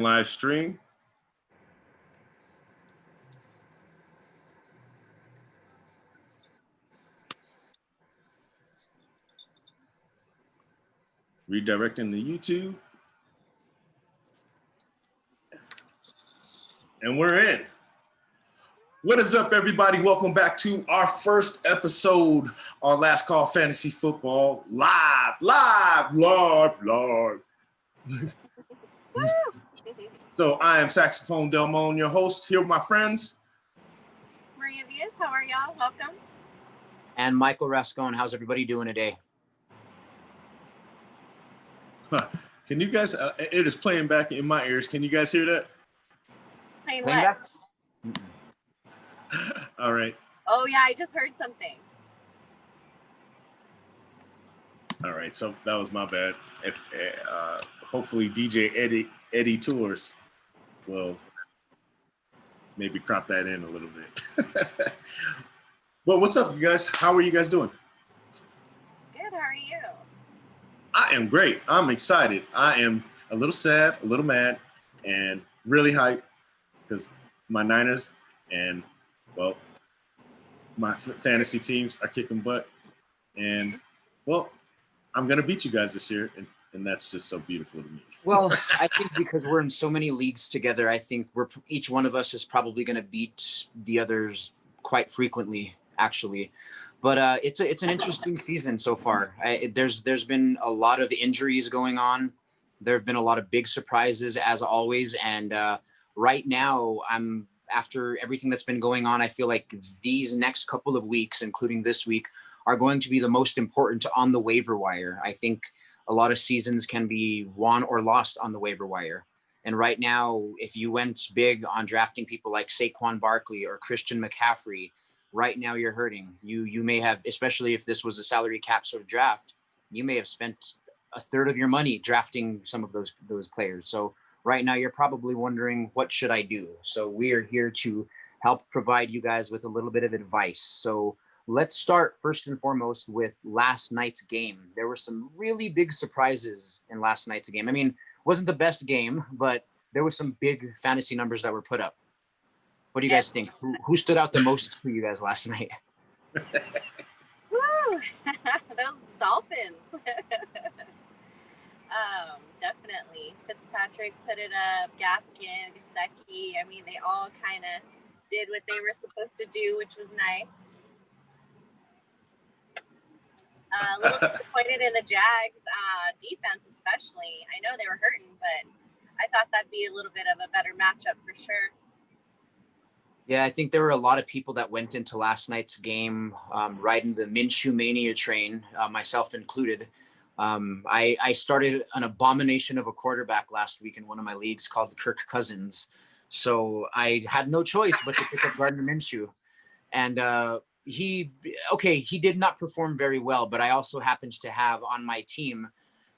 Live stream. Redirecting to YouTube. And we're in. What is up, everybody? Welcome back to our first episode on Last Call Fantasy Football. Live. So I am Saxophone Delmone, your host, here with my friends. Maria Vias, how are y'all? Welcome. And Michael Rascone, how's everybody doing today? Can you guys, it is playing back in my ears. Can you guys hear that? Playing what? Back? All right. Oh, yeah, I just heard something. All right, so that was my bad. If hopefully DJ Eddie Tours will maybe crop that in a little bit. Well, what's up, you guys? How are you guys doing? Good, how are you? I am great. I'm excited. I am a little sad, a little mad, and really hyped because my Niners and, well, my fantasy teams are kicking butt. And, well, I'm going to beat you guys this year, and that's just so beautiful to me. Well, I think because we're in so many leagues together, I think each one of us is probably going to beat the others quite frequently, actually. But it's an interesting season so far. There's been a lot of injuries going on. There have been a lot of big surprises, as always. And right now, after everything that's been going on, I feel like these next couple of weeks, including this week, are going to be the most important on the waiver wire. I think a lot of seasons can be won or lost on the waiver wire. And right now, if you went big on drafting people like Saquon Barkley or Christian McCaffrey, right now you're hurting. You may have, especially if this was a salary cap sort of draft, you may have spent a third of your money drafting some of those players. So right now you're probably wondering, what should I do? So we are here to help provide you guys with a little bit of advice. So let's start first and foremost with last night's game. There were some really big surprises in last night's game. I mean, it wasn't the best game, but there were some big fantasy numbers that were put up. What do you guys think? Who stood out the most for you guys last night? Woo! Those Dolphins. Definitely. Fitzpatrick put it up, Gaskin, Gesicki. I mean, they all kind of did what they were supposed to do, which was nice. A little disappointed in the Jags defense, especially. I know they were hurting, but I thought that'd be a little bit of a better matchup for sure. Yeah, I think there were a lot of people that went into last night's game riding the Minshew mania train, myself included. I started an abomination of a quarterback last week in one of my leagues called Kirk Cousins. So I had no choice but to pick up Gardner Minshew. And he did not perform very well, but I also happened to have on my team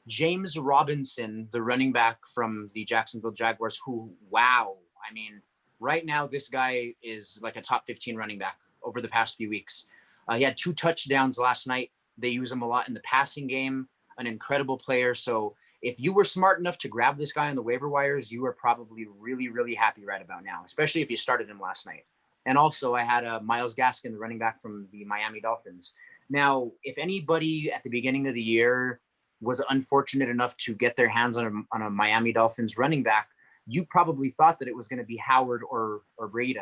James Robinson, the running back from the Jacksonville Jaguars, who, wow, I mean, right now this guy is like a top 15 running back over the past few weeks. He had 2 touchdowns last night. They use him a lot in the passing game, an incredible player. So if you were smart enough to grab this guy on the waiver wires, you are probably really, really happy right about now, especially if you started him last night. And also I had Myles Gaskin, the running back from the Miami Dolphins. Now, if anybody at the beginning of the year was unfortunate enough to get their hands on a Miami Dolphins running back, you probably thought that it was going to be Howard or Brady,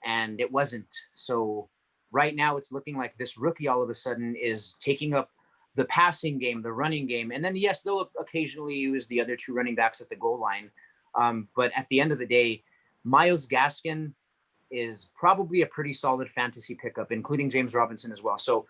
and it wasn't. So right now it's looking like this rookie all of a sudden is taking up the passing game, the running game. And then, yes, they'll occasionally use the other 2 running backs at the goal line. But at the end of the day, Myles Gaskin is probably a pretty solid fantasy pickup, including James Robinson as well. So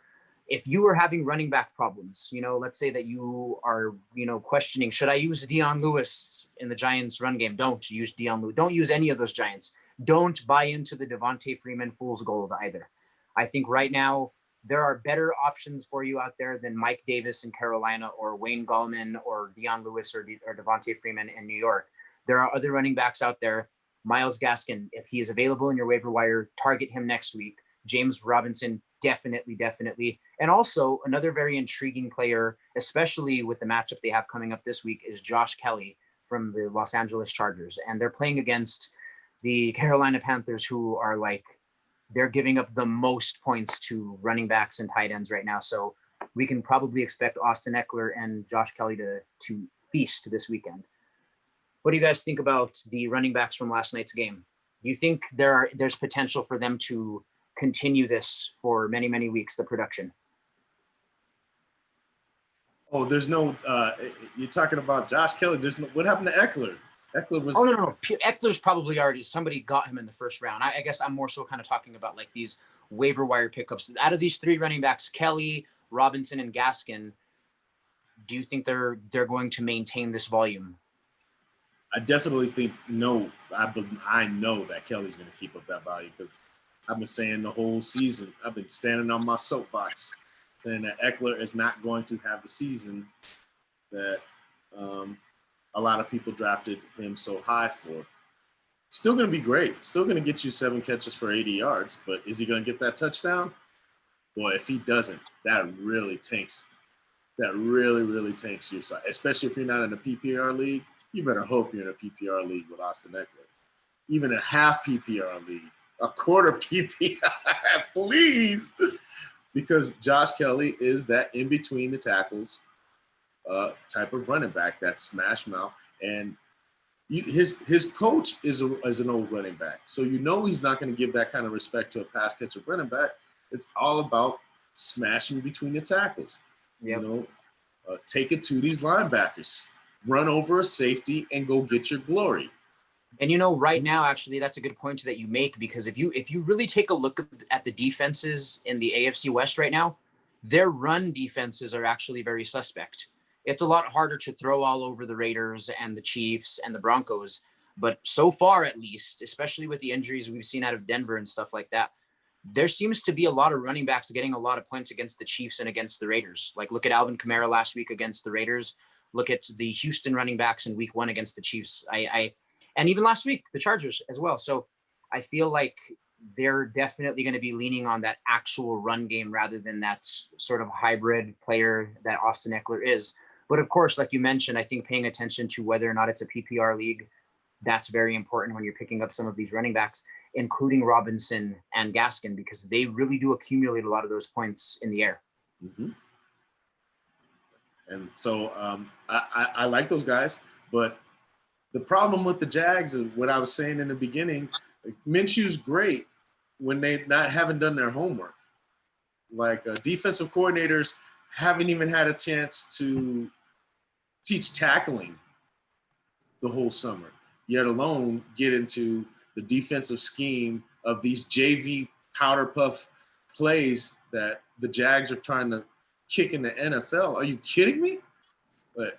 if you are having running back problems, let's say that you are, questioning, should I use Dion Lewis in the Giants run game? Don't use Dion Lewis. Don't use any of those Giants. Don't buy into the Devontae Freeman fool's gold either. I think right now there are better options for you out there than Mike Davis in Carolina or Wayne Gallman or Dion Lewis or Devontae Freeman in New York. There are other running backs out there. Myles Gaskin, if he is available in your waiver wire, target him next week. James Robinson, definitely. And also another very intriguing player, especially with the matchup they have coming up this week, is Josh Kelly from the Los Angeles Chargers, and they're playing against the Carolina Panthers, who are like, they're giving up the most points to running backs and tight ends right now. So we can probably expect Austin Eckler and Josh Kelly to feast this weekend. What do you guys think about the running backs from last night's game? Do you think there's potential for them to continue this for many, many weeks, the production? Oh, there's no. You're talking about Josh Kelly. There's no. What happened to Eckler? Eckler was. Oh no. Eckler's probably already, somebody got him in the first round. I guess I'm more so kind of talking about like these waiver wire pickups. Out of these three running backs, Kelly, Robinson, and Gaskin, do you think they're going to maintain this volume? I definitely think no. I know that Kelly's going to keep up that value because I've been saying the whole season. I've been standing on my soapbox saying that Eckler is not going to have the season that a lot of people drafted him so high for. Still going to be great. Still going to get you 7 catches for 80 yards, but is he going to get that touchdown? Boy, if he doesn't, that really tanks. That really tanks you. Especially if you're not in a PPR league, you better hope you're in a PPR league with Austin Eckler. Even a half PPR league, a quarter PPR, please. Because Josh Kelly is that in between the tackles type of running back, that smash mouth. And his coach is an old running back. So you know he's not going to give that kind of respect to a pass catcher running back. It's all about smashing between the tackles. Yep. You know, take it to these linebackers, run over a safety, and go get your glory. And you know, right now, actually, that's a good point that you make, because if you really take a look at the defenses in the AFC West right now, their run defenses are actually very suspect. It's a lot harder to throw all over the Raiders and the Chiefs and the Broncos, but so far, at least, especially with the injuries we've seen out of Denver and stuff like that, there seems to be a lot of running backs getting a lot of points against the Chiefs and against the Raiders. Like, look at Alvin Kamara last week against the Raiders. Look at the Houston running backs in week 1 against the Chiefs. And even last week, the Chargers as well. So I feel like they're definitely going to be leaning on that actual run game rather than that sort of hybrid player that Austin Eckler is. But of course, like you mentioned, I think paying attention to whether or not it's a PPR league, that's very important when you're picking up some of these running backs, including Robinson and Gaskin, because they really do accumulate a lot of those points in the air. Mm-hmm. And so I like those guys, but the problem with the Jags is what I was saying in the beginning. Minshew's great when they haven't done their homework. Like defensive coordinators haven't even had a chance to teach tackling the whole summer, yet alone get into the defensive scheme of these JV powder puff plays that the Jags are trying to kick in the NFL. Are you kidding me? But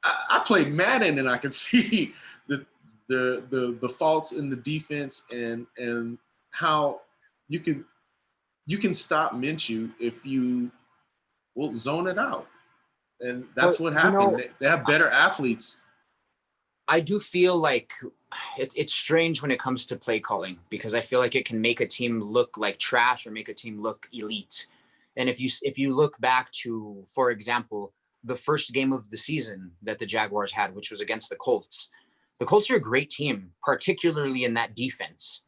I played Madden and I can see the faults in the defense and how you can stop Minshew if you will zone it out. And that's what happened. You know, they have better athletes. I do feel like it's strange when it comes to play calling, because I feel like it can make a team look like trash or make a team look elite. And if you look back to, for example, the first game of the season that the Jaguars had, which was against the Colts are a great team, particularly in that defense.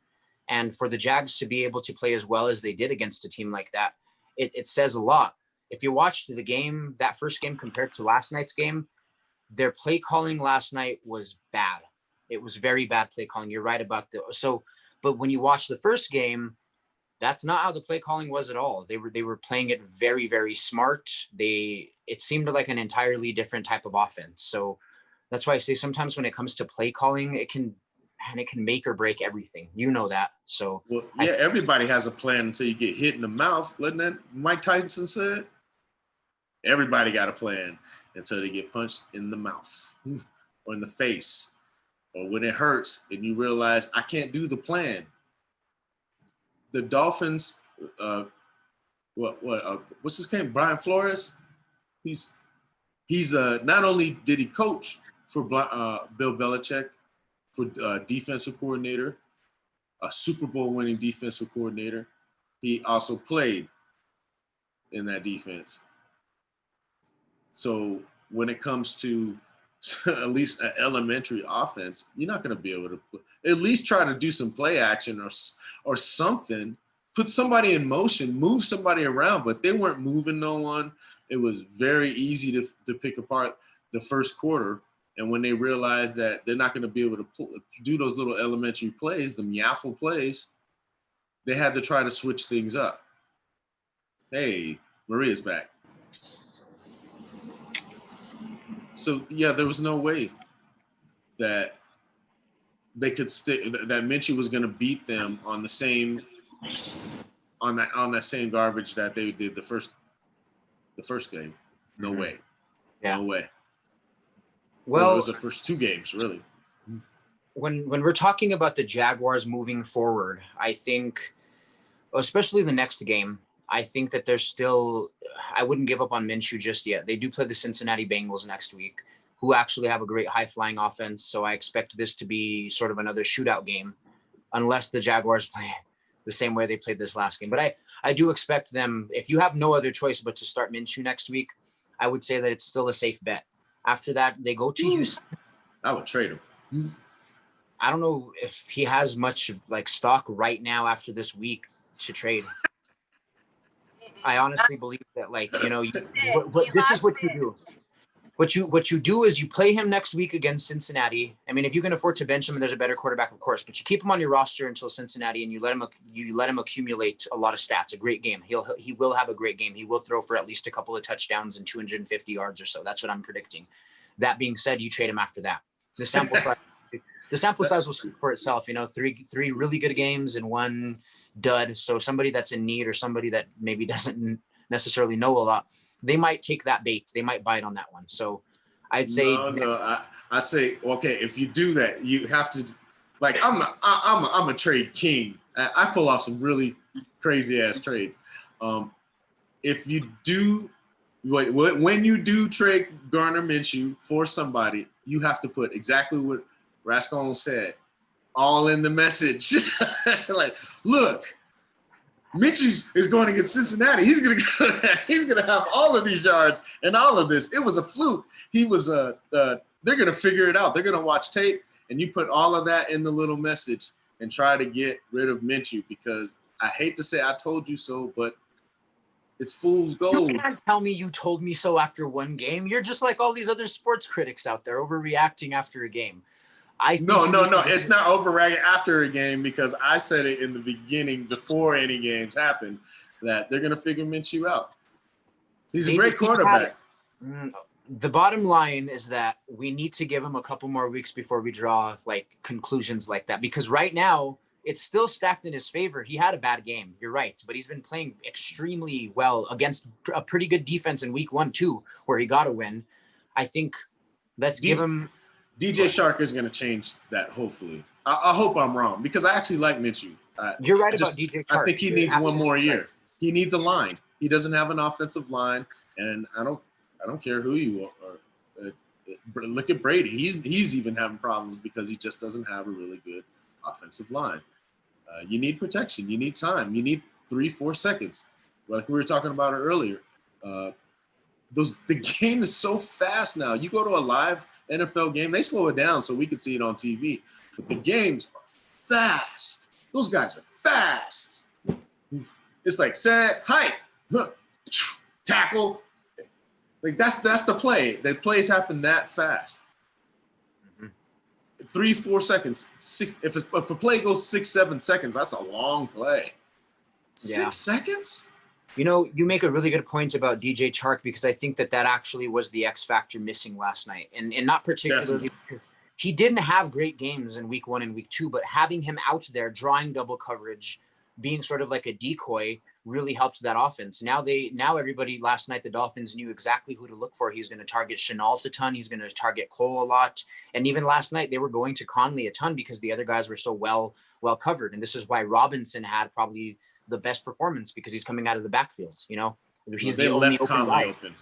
And for the Jags to be able to play as well as they did against a team like that, it says a lot. If you watched the game, that first game compared to last night's game, their play calling last night was bad. It was very bad play calling. You're right about but when you watch the first game, that's not how the play calling was at all. They were playing it very, very smart. It seemed like an entirely different type of offense. So that's why I say sometimes when it comes to play calling, it can make or break everything. You know that. So well, yeah, everybody has a plan until you get hit in the mouth. Wasn't that Mike Tyson said? Everybody got a plan until they get punched in the mouth or in the face, or when it hurts and you realize I can't do the plan. The Dolphins, what's his name? Brian Flores. He's not only did he coach for Bill Belichick for defensive coordinator, a Super Bowl winning defensive coordinator, he also played in that defense. So when it comes to at least an elementary offense, you're not going to be able to at least try to do some play action or something. Put somebody in motion, move somebody around, but they weren't moving no one. It was very easy to pick apart the first quarter. And when they realized that they're not going to be able to do those little elementary plays, the yaffle plays, they had to try to switch things up. Hey, Maria's back. So, yeah, there was no way that they could that Minshew was going to beat them on the same on that same garbage that they did the first game. No way. Yeah. No way. Well, it was the first 2 games, really. When we're talking about the Jaguars moving forward, I think, especially the next game, I think that there's still, I wouldn't give up on Minshew just yet. They do play the Cincinnati Bengals next week, who actually have a great high-flying offense. So I expect this to be sort of another shootout game, unless the Jaguars play the same way they played this last game. But I do expect them, if you have no other choice but to start Minshew next week, I would say that it's still a safe bet. After that, they go to Houston. I would trade him. I don't know if he has much like stock right now after this week to trade. I honestly believe that, like, you know, this is what you do. What you do is you play him next week against Cincinnati. I mean, if you can afford to bench him and there's a better quarterback, of course, but you keep him on your roster until Cincinnati and you let him accumulate a lot of stats. A great game. He will have a great game. He will throw for at least a couple of touchdowns and 250 yards or so. That's what I'm predicting. That being said, you trade him after that. The sample size will speak for itself. You know, three really good games and 1 dud. So somebody that's in need or somebody that maybe doesn't necessarily know a lot, they might take that bait. They might bite on that one. So I'd say I say, okay, if you do that, you have to, like, I'm a trade king. I pull off some really crazy ass trades. If you do, when you do trade Gardner Minshew for somebody, you have to put exactly what Rascon said, all in the message. Like, look, Minshew is going against Cincinnati. He's gonna have all of these yards and all of this. It was a fluke. He was they're gonna figure it out. They're gonna watch tape, and you put all of that in the little message and try to get rid of Minshew, because I hate to say I told you so, but it's fool's gold. You can't tell me you told me so after 1 game. You're just like all these other sports critics out there overreacting after a game. No. It's not overreacting after a game, because I said it in the beginning before any games happened that they're going to figure Minshew out. He's a great quarterback. The bottom line is that we need to give him a couple more weeks before we draw like conclusions like that, because right now it's still stacked in his favor. He had a bad game. You're right. But he's been playing extremely well against a pretty good defense in week 1, too, where he got a win. I think give him. DJ Shark is going to change that, hopefully. I hope I'm wrong, because I actually like Minshew. You're right about DJ Shark. I think he needs one more year. Right. He needs a line. He doesn't have an offensive line, and I don't care who you are. Look at Brady. He's even having problems because he just doesn't have a really good offensive line. You need protection. You need time. You need 3-4 seconds. Like we were talking about it earlier. The game is so fast now. You go to a live NFL game, they slow it down so we can see it on TV. But the games are fast. Those guys are fast. It's like set, height, tackle. Like that's the play. The plays happen that fast. 3-4 seconds. 6. If a play goes 6-7 seconds, that's a long play. 6 seconds. You know, you make a really good point about DJ Chark, because I think that actually was the X factor missing last night. And not particularly because he didn't have great games in week 1 and week 2, but having him out there, drawing double coverage, being sort of like a decoy really helped that offense. Now everybody last night, the Dolphins knew exactly who to look for. He's going to target Chenault a ton. He's going to target Cole a lot. And even last night, they were going to Conley a ton because the other guys were so well covered. And this is why Robinson had probably the best performance, because he's coming out of the backfield. You know, he's the only open guy. Open.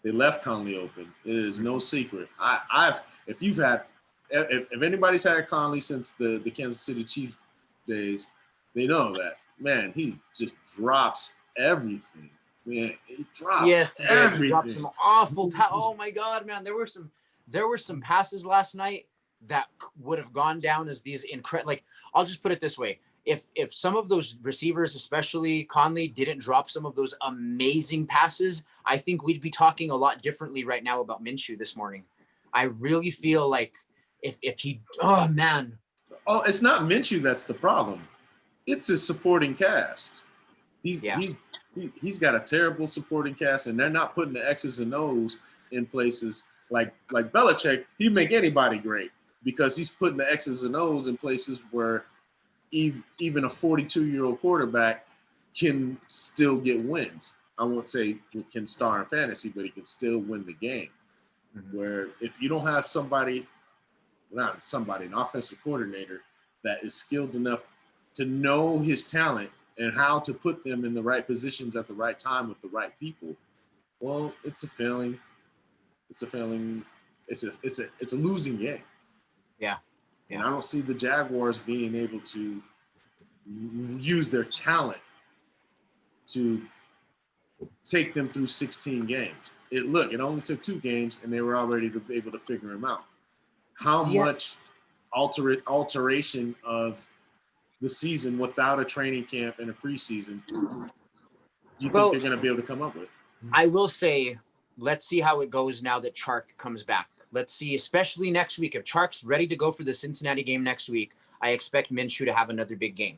They left Conley open. It is no secret. If anybody's had Conley since the Kansas City Chiefs days, they know that, man, he just drops everything. Man, he drops everything. He drops some awful. Oh my God, man, there were some there were some passes last night that would have gone down as these incredible. Like, I'll just put it this way: if some of those receivers, especially Conley, didn't drop some of those amazing passes, I think we'd be talking a lot differently right now about Minshew this morning. I really feel like if he, oh man. Oh, it's not Minshew that's the problem. It's his supporting cast. He's got a terrible supporting cast, and they're not putting the X's and O's in places like Belichick. He'd make anybody great because he's putting the X's and O's in places where even a 42-year-old quarterback can still get wins. I won't say he can star in fantasy, but he can still win the game. Mm-hmm. Where if you don't have an offensive coordinator that is skilled enough to know his talent and how to put them in the right positions at the right time with the right people, well, it's a failing. It's a losing game. Yeah. And I don't see the Jaguars being able to use their talent to take them through 16 games. It only took 2 games, and they were already able to figure them out. How much alteration of the season without a training camp and a preseason do you think they're going to be able to come up with? I will say, let's see how it goes now that Chark comes back. Let's see, especially next week. If Chark's ready to go for the Cincinnati game next week, I expect Minshew to have another big game.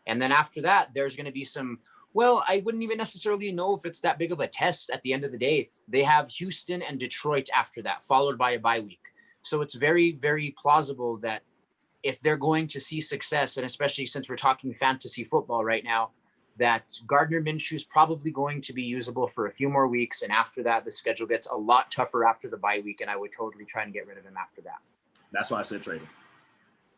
And then after that, there's going to be some, well, I wouldn't even necessarily know if it's that big of a test at the end of the day. They have Houston and Detroit after that, followed by a bye week. So it's very, very plausible that if they're going to see success, and especially since we're talking fantasy football right now, that Gardner Minshew is probably going to be usable for a few more weeks. And after that, the schedule gets a lot tougher after the bye week, and I would totally try and get rid of him after that. That's why I said trade him.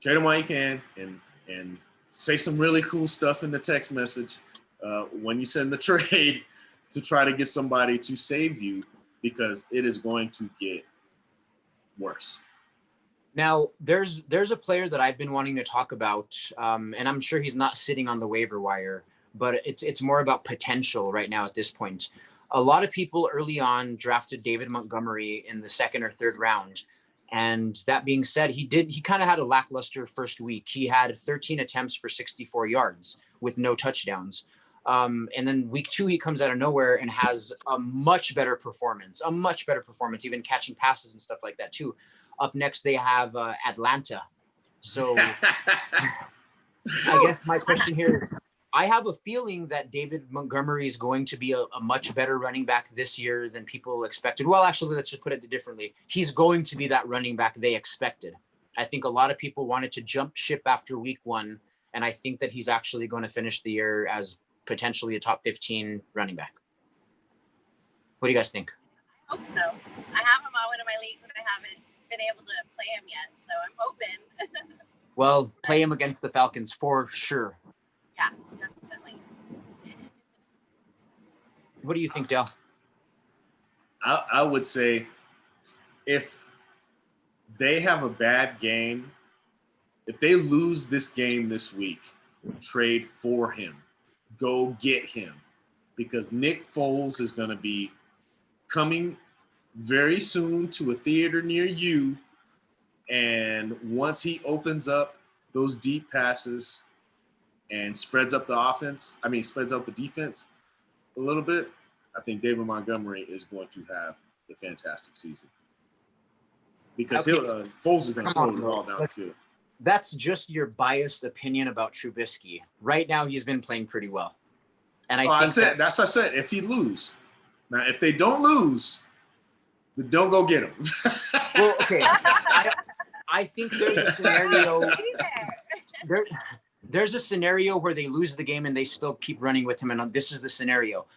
Trade him while you can, and say some really cool stuff in the text message when you send the trade to try to get somebody to save you, because it is going to get worse. Now, there's a player that I've been wanting to talk about, and I'm sure he's not sitting on the waiver wire, but it's more about potential right now at this point. A lot of people early on drafted David Montgomery in the 2nd or 3rd round. And that being said, he kind of had a lackluster first week. He had 13 attempts for 64 yards with no touchdowns. And then week 2, he comes out of nowhere and has a much better performance, even catching passes and stuff like that too. Up next, they have Atlanta. So I guess my question here is, I have a feeling that David Montgomery is going to be a much better running back this year than people expected. Well, actually, let's just put it differently. He's going to be that running back they expected. I think a lot of people wanted to jump ship after week 1, and I think that he's actually going to finish the year as potentially a top 15 running back. What do you guys think? I hope so. I have him on one of my leagues, and I haven't been able to play him yet, so I'm hoping. Well, play him against the Falcons for sure. Yeah, definitely. What do you think, Dale? I would say if they have a bad game, if they lose this game this week, trade for him. Go get him. Because Nick Foles is going to be coming very soon to a theater near you. And once he opens up those deep passes and spreads up the defense a little bit, I think David Montgomery is going to have a fantastic season. Because Foles is going to throw the ball down the field. That's just your biased opinion about Trubisky. Right now, he's been playing pretty well. And I said, if he lose. Now, if they don't lose, then don't go get him. Well, okay. I think there's a scenario. There's a scenario where they lose the game and they still keep running with him. And this is the scenario.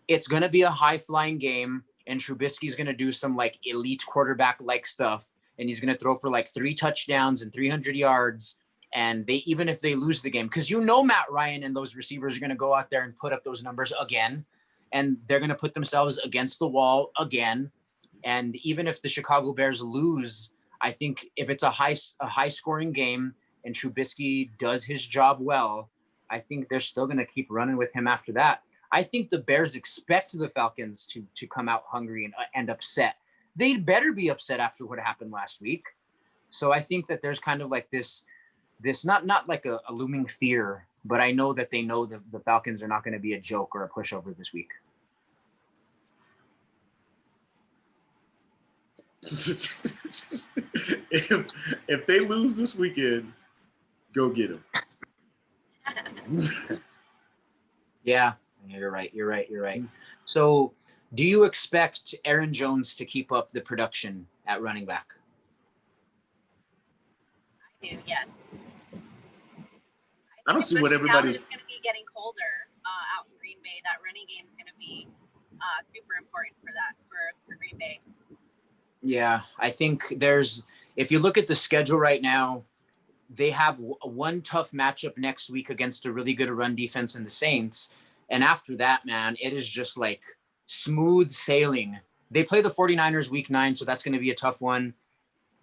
It's going to be a high-flying game, and Trubisky's going to do some elite quarterback-like stuff. And he's going to throw for 3 touchdowns and 300 yards. And even if they lose the game, because Matt Ryan and those receivers are going to go out there and put up those numbers again, and they're going to put themselves against the wall again. And even if the Chicago Bears lose, I think if it's a high scoring game and Trubisky does his job well, I think they're still going to keep running with him after that. I think the Bears expect the Falcons to come out hungry and upset. they'd better be upset after what happened last week. So I think that there's kind of like this not like a looming fear, but I know that they know that the Falcons are not going to be a joke or a pushover this week. if they lose this weekend, go get them. Yeah, you're right. So do you expect Aaron Jones to keep up the production at running back? I do, yes. I don't see what everybody's going to be getting colder out in Green Bay. That running game is going to be super important for Green Bay. Yeah, I think if you look at the schedule right now, they have one tough matchup next week against a really good run defense in the Saints. And after that, man, it is just like smooth sailing. They play the 49ers week 9, so that's going to be a tough one.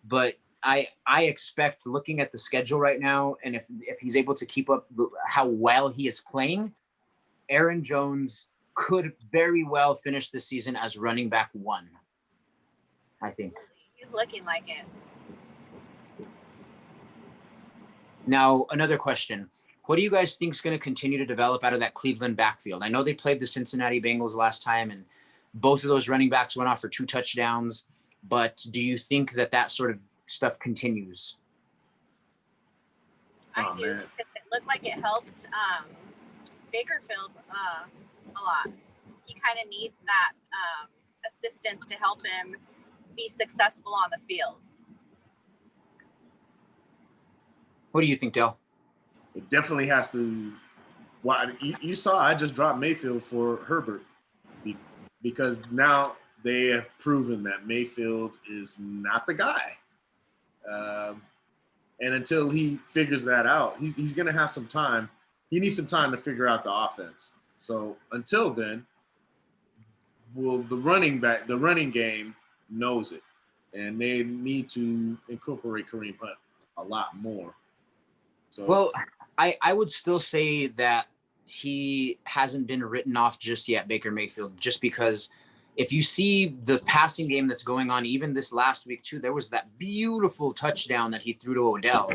But I expect, looking at the schedule right now, and if he's able to keep up how well he is playing, Aaron Jones could very well finish the season as running back 1, I think. He's looking like it. Now, another question. What do you guys think is going to continue to develop out of that Cleveland backfield? I know they played the Cincinnati Bengals last time, and both of those running backs went off for 2 touchdowns. But do you think that sort of stuff continues? I do, because it looked like it helped Bakerfield a lot. He kind of needs that assistance to help him be successful on the field. What do you think, Del? It definitely has to. Well, you saw I just dropped Mayfield for Herbert because now they have proven that Mayfield is not the guy. And until he figures that out, he's going to have some time. He needs some time to figure out the offense. So until then, the running game knows it, and they need to incorporate Kareem Hunt a lot more. So, well, I would still say that he hasn't been written off just yet, Baker Mayfield, just because if you see the passing game that's going on, even this last week too, there was that beautiful touchdown that he threw to Odell,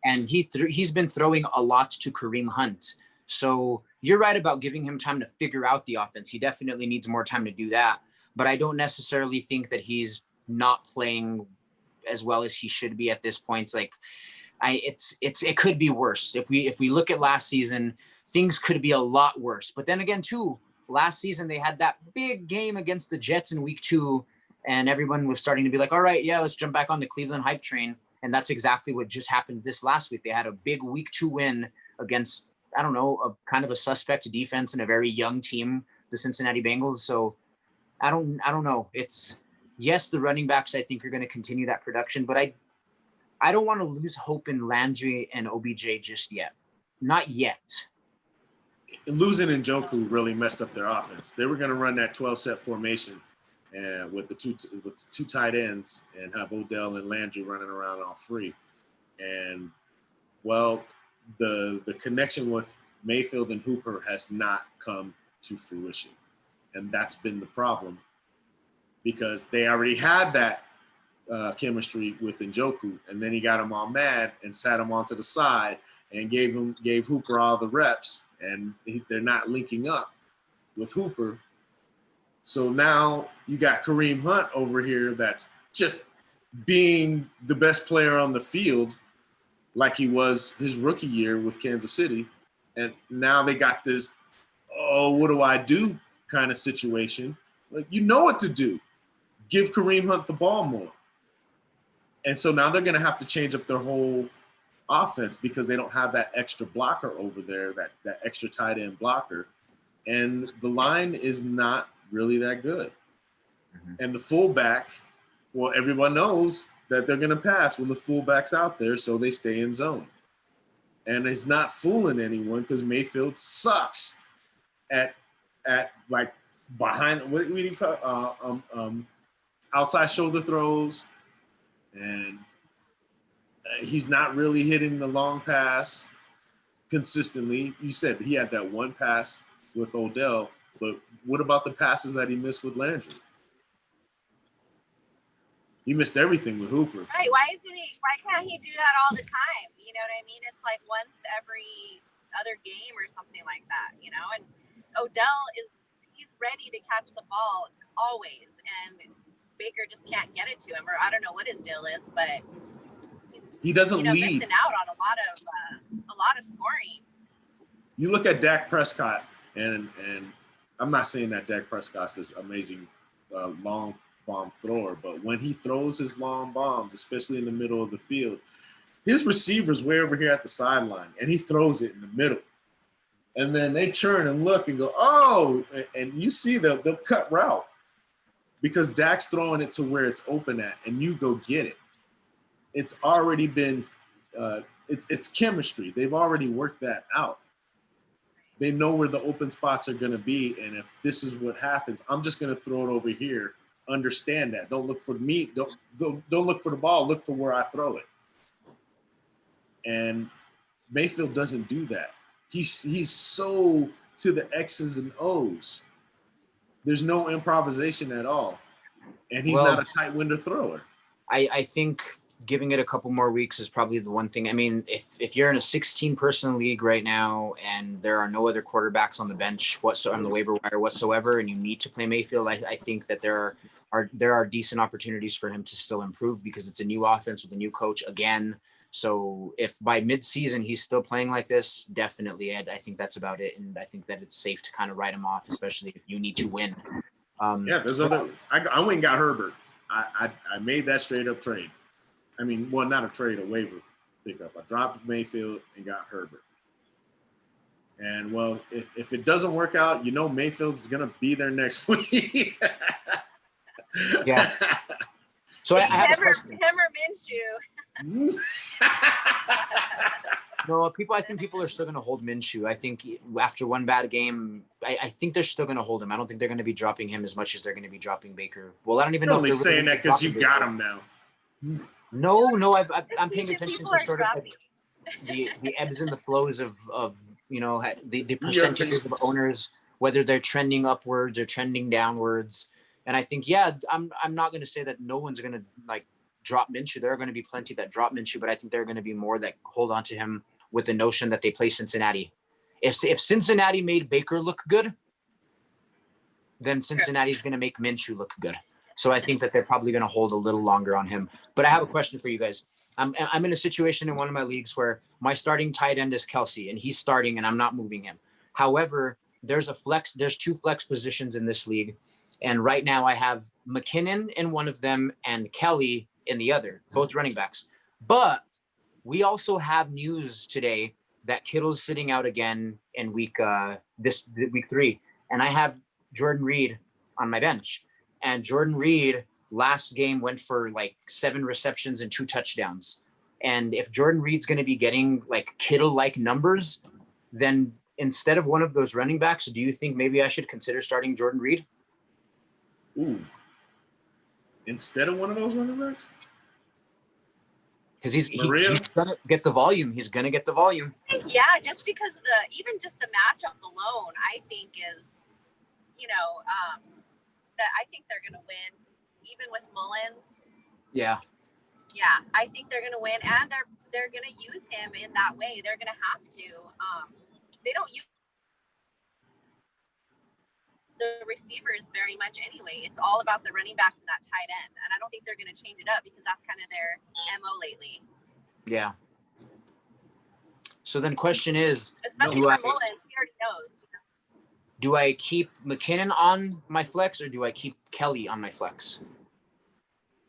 and he's been throwing a lot to Kareem Hunt. So you're right about giving him time to figure out the offense. He definitely needs more time to do that, but I don't necessarily think that he's not playing as well as he should be at this point. It's like, it could be worse. If we look at last season, things could be a lot worse. But then again, too, last season they had that big game against the Jets in week 2, and everyone was starting to be like, all right, yeah, let's jump back on the Cleveland hype train. And that's exactly what just happened this last week. They had a big week 2 win against, I don't know, a kind of a suspect defense and a very young team, the Cincinnati Bengals. So I don't know. It's, yes, the running backs I think are going to continue that production, but I don't want to lose hope in Landry and OBJ just yet. Not yet. Losing Njoku really messed up their offense. They were going to run that 12-set formation and with two tight ends and have Odell and Landry running around all free. And, well, the connection with Mayfield and Hooper has not come to fruition. And that's been the problem because they already had that chemistry with Njoku, and then he got him all mad and sat him onto the side and gave Hooper all the reps, and they're not linking up with Hooper. So now you got Kareem Hunt over here that's just being the best player on the field like he was his rookie year with Kansas City, and now they got this, oh, what do I do kind of situation. Like, you know what to do. Give Kareem Hunt the ball more. And so now they're going to have to change up their whole offense because they don't have that extra blocker over there, that extra tight end blocker. And the line is not really that good. Mm-hmm. And the fullback, well, everyone knows that they're going to pass when the fullback's out there, so they stay in zone. And it's not fooling anyone because Mayfield sucks at like behind, what do you call outside shoulder throws. And he's not really hitting the long pass consistently. You said he had that one pass with Odell, but what about the passes that he missed with Landry? He missed everything with Hooper. Right. Why can't he do that all the time? You know what I mean? It's like once every other game or something like that, you know? And Odell he's ready to catch the ball always. And Baker just can't get it to him, or I don't know what his deal is, but he doesn't lead. Missing out on a lot of scoring. You look at Dak Prescott, and I'm not saying that Dak Prescott's this amazing long bomb thrower, but when he throws his long bombs, especially in the middle of the field, his receiver's way over here at the sideline, and he throws it in the middle. And then they turn and look and go, oh, and you see they'll cut route because Dak's throwing it to where it's open at, and you go get it. It's already been it's chemistry. They've already worked that out. They know where the open spots are going to be, and if this is what happens, I'm just going to throw it over here. Understand that. Don't look for me. Don't look for the ball. Look for where I throw it. And Mayfield doesn't do that. He's so to the X's and O's. There's no improvisation at all, and he's not a tight window thrower. I think giving it a couple more weeks is probably the one thing. I mean, if you're in a 16-person league right now and there are no other quarterbacks on the bench whatsoever, on the waiver wire whatsoever, and you need to play Mayfield, I think that there are decent opportunities for him to still improve because it's a new offense with a new coach again. So if by mid-season he's still playing like this, definitely, I think that's about it. And I think that it's safe to kind of write him off, especially if you need to win. There's other. I went and got Herbert. I made that straight up trade. I mean, well, not a trade, a waiver pickup. I dropped Mayfield and got Herbert. And, well, if it doesn't work out, Mayfield's going to be there next week. Yeah. So I have a question. Him or Minshew. No, I think people are still going to hold Minshew. I think after one bad game, I think they're still going to hold him. I don't think they're going to be dropping him as much as they're going to be dropping Baker. Well, I don't even know if they're saying really that because you got him now. No, I'm paying attention to sort of like the ebbs and the flows of the percentages of owners, whether they're trending upwards or trending downwards. And I think, I'm not going to say that no one's going to like drop Minshew. There are going to be plenty that drop Minshew, but I think there are going to be more that hold on to him with the notion that they play Cincinnati. If Cincinnati made Baker look good, then Cincinnati's going to make Minshew look good. So I think that they're probably going to hold a little longer on him. But I have a question for you guys. I'm in a situation in one of my leagues where my starting tight end is Kelsey, and he's starting, and I'm not moving him. However, there's two flex positions in this league, and right now I have McKinnon in one of them and Kelly in the other, both running backs. But we also have news today that Kittle's sitting out again in week 3, and I have Jordan Reed on my bench. And Jordan Reed last game went for like 7 receptions and 2 touchdowns. And if Jordan Reed's going to be getting like Kittle-like numbers, then instead of one of those running backs, do you think maybe I should consider starting Jordan Reed? Ooh. Instead of one of those running backs? Because he's going to get the volume. He's going to get the volume. Yeah, just because even just the matchup alone, I think is, that I think they're going to win, even with Mullins. Yeah. Yeah, I think they're going to win, and they're going to use him in that way. They're going to have to. They don't use the receivers very much anyway. It's all about the running backs and that tight end, and I don't think they're going to change it up because that's kind of their MO lately. Yeah. So then question is, especially for Mullins, he already knows. Do I keep McKinnon on my flex or do I keep Kelly on my flex?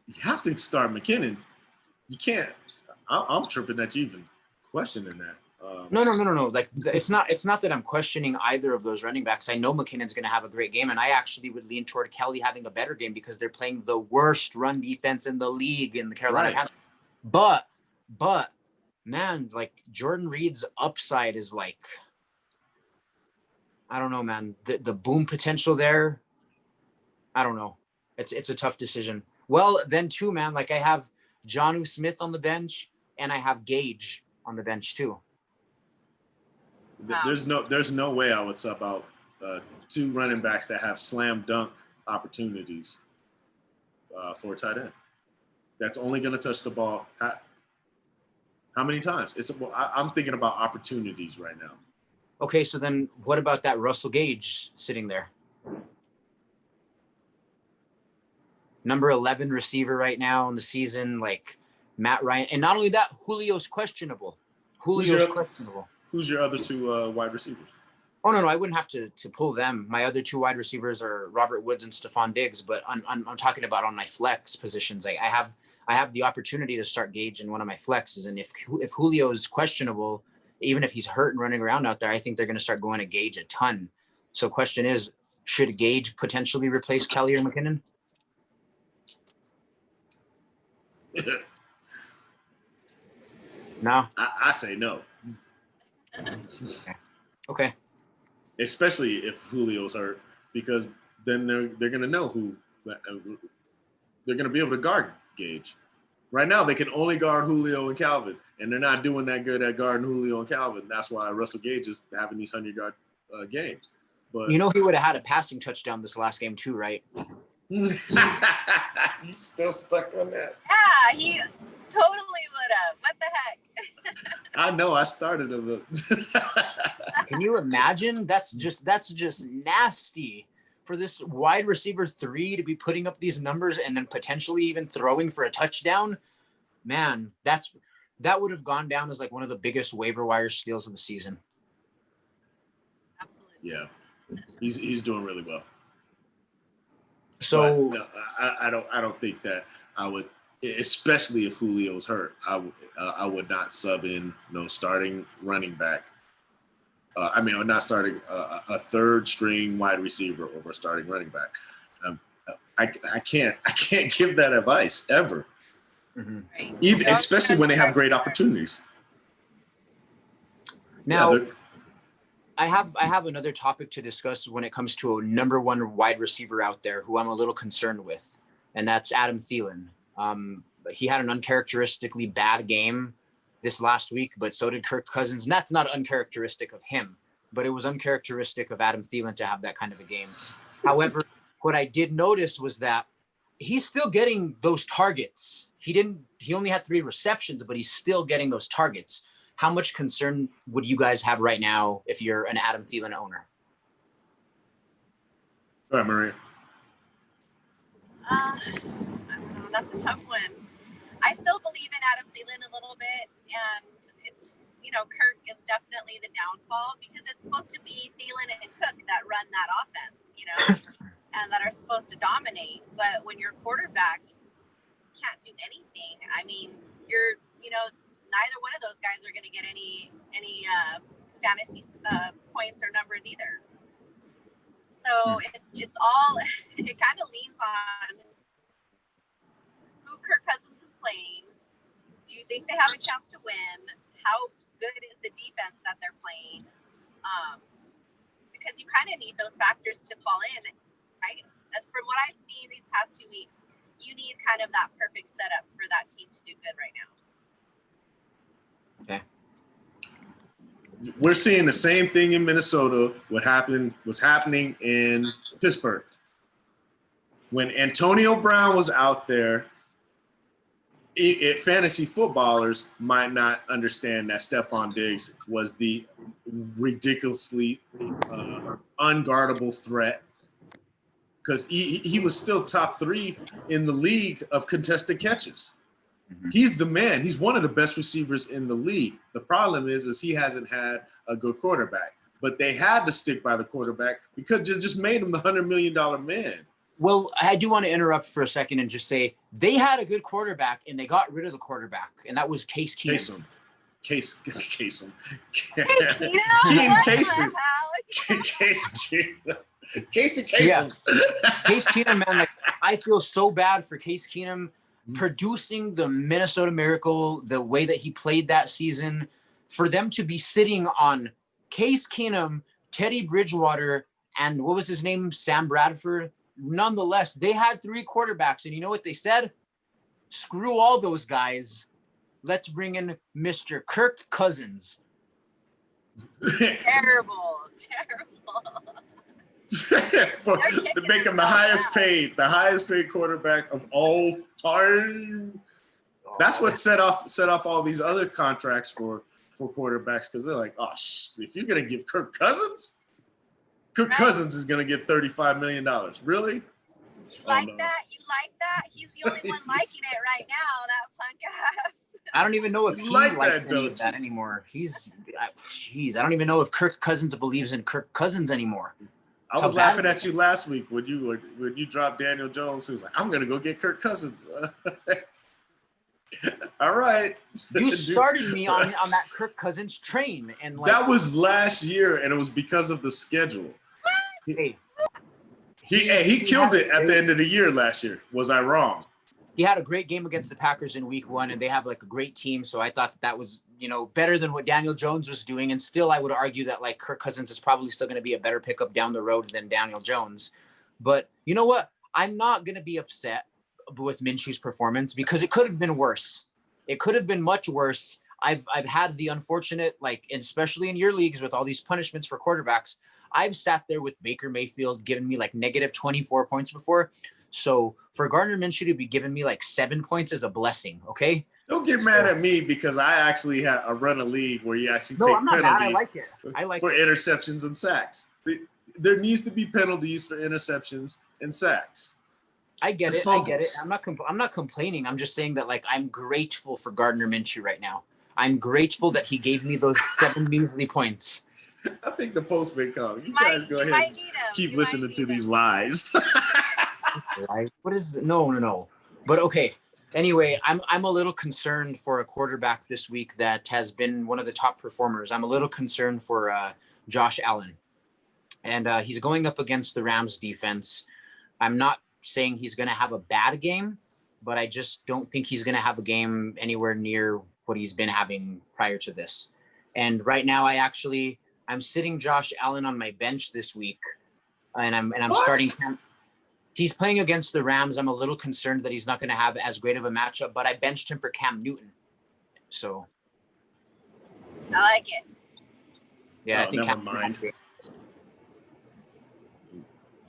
You have to start McKinnon. You can't. I'm tripping that you even questioning that. No. Like it's not that I'm questioning either of those running backs. I know McKinnon's going to have a great game, and I actually would lean toward Kelly having a better game because they're playing the worst run defense in the league in the Carolina Panthers. But man, like Jordan Reed's upside is like, I don't know, man. The boom potential there, I don't know. It's a tough decision. Well, then too, man, like I have Jonnu Smith on the bench and I have Gage on the bench too. There's no way I would sub out 2 running backs that have slam dunk opportunities for a tight end. that's only going to touch the ball how many times? I'm thinking about opportunities right now. Okay, so then what about that Russell Gage sitting there? Number 11 receiver right now in the season, like Matt Ryan. And not only that, Julio's questionable. Who's your other two wide receivers? Oh, no, I wouldn't have to pull them. My other two wide receivers are Robert Woods and Stephon Diggs, but I'm talking about on my flex positions. I have the opportunity to start Gage in one of my flexes, and if Julio is questionable, even if he's hurt and running around out there, I think they're going to start going to Gage a ton. So question is, should Gage potentially replace Kelly or McKinnon? No? I say no. Okay. Especially if Julio's hurt, because then they're going to know who they're going to be able to guard Gage. Right now, they can only guard Julio and Calvin, and they're not doing that good at guarding Julio and Calvin. That's why Russell Gage is having these 100-yard games. But you know, he would have had a passing touchdown this last game too, right? He's still stuck on that. Yeah, he totally would have. What the heck? I know. I started a Can you imagine? That's just nasty for this wide receiver 3 to be putting up these numbers and then potentially even throwing for a touchdown. Man, that would have gone down as like one of the biggest waiver wire steals of the season. Absolutely. Yeah, he's doing really well. So but, no, I don't think that I would, especially if Julio's hurt. I would not sub in starting running back. Or not starting a third string wide receiver over starting running back. I can't give that advice ever. Mm-hmm. Right. Even especially when they have great opportunities. Now, yeah, I have another topic to discuss when it comes to a number 1 wide receiver out there who I'm a little concerned with, and that's Adam Thielen. He had an uncharacteristically bad game this last week, but so did Kirk Cousins. And that's not uncharacteristic of him, but it was uncharacteristic of Adam Thielen to have that kind of a game. However, what I did notice was that he's still getting those targets. He only had 3 receptions, but he's still getting those targets. How much concern would you guys have right now if you're an Adam Thielen owner? All right, Maria. I don't know. That's a tough one. I still believe in Adam Thielen a little bit, and it's, Kirk is definitely the downfall because it's supposed to be Thielen and Cook that run that offense, and that are supposed to dominate. But when your quarterback can't do anything, I mean, neither one of those guys are going to get any fantasy points or numbers either. So it's all, it kind of leans on who Kirk Cousins is playing. Do you think they have a chance to win? How good is the defense that they're playing? Because you kind of need those factors to fall in, right? As from what I've seen these past 2 weeks, you need kind of that perfect setup for that team to do good right now. Okay. We're seeing the same thing in Minnesota. What was happening in Pittsburgh. When Antonio Brown was out there, fantasy footballers might not understand that Stephon Diggs was the ridiculously unguardable threat, because he was still top 3 in the league of contested catches. Mm-hmm. He's the man. He's one of the best receivers in the league. The problem is he hasn't had a good quarterback. But they had to stick by the quarterback because it just made him the $100 million man. Well, I do want to interrupt for a second and just say they had a good quarterback and they got rid of the quarterback, and that was Case Keenum. Casey Yeah. Case Keenum, man, like, I feel so bad for Case Keenum producing the Minnesota Miracle the way that he played that season. For them to be sitting on Case Keenum, Teddy Bridgewater, and what was his name, Sam Bradford. Nonetheless, they had 3 quarterbacks, and you know what they said? Screw all those guys. Let's bring in Mr. Kirk Cousins. Terrible. To make him the highest paid quarterback of all time. That's what set off all these other contracts for quarterbacks, because they're like, oh, if you're gonna give Kirk Cousins is gonna get $35 million. Really? You like that? You like that? He's the only one liking it right now. That punk ass. I don't even know if he like likes that, any of that anymore. I don't even know if Kirk Cousins believes in Kirk Cousins anymore. I was laughing at you last week when you dropped Daniel Jones, who was like, I'm gonna go get Kirk Cousins. All right. You started me on that Kirk Cousins train, and like, that was last year, and it was because of the schedule. Hey, he killed it at the end of the year last year. Was I wrong? He had a great game against the Packers in week 1, and they have like a great team. So I thought that was, better than what Daniel Jones was doing. And still, I would argue that like Kirk Cousins is probably still going to be a better pickup down the road than Daniel Jones. But you know what? I'm not going to be upset with Minshew's performance, because it could have been worse. It could have been much worse. I've had the unfortunate, like, especially in your leagues with all these punishments for quarterbacks, I've sat there with Baker Mayfield giving me like negative 24 points before. So for Gardner Minshew to be giving me like 7 points is a blessing. Okay. Don't get mad at me, because I actually run a league where you actually take I'm not penalties. mad. I like it. For interceptions and sacks. There needs to be penalties for interceptions and sacks. I get it. I'm not complaining. I'm just saying that like I'm grateful for Gardner Minshew right now. I'm grateful that he gave me those 7 measly points. I think the post may come. You guys go ahead and keep listening to these lies. What is the, no. But okay. Anyway, I'm a little concerned for a quarterback this week that has been one of the top performers. I'm a little concerned for Josh Allen. And he's going up against the Rams defense. I'm not saying he's going to have a bad game, but I just don't think he's going to have a game anywhere near what he's been having prior to this. And right now I'm sitting Josh Allen on my bench this week, and I'm starting him. He's playing against the Rams. I'm a little concerned that he's not going to have as great of a matchup, but I benched him for Cam Newton. So I like it. Yeah, I think never Cam mind.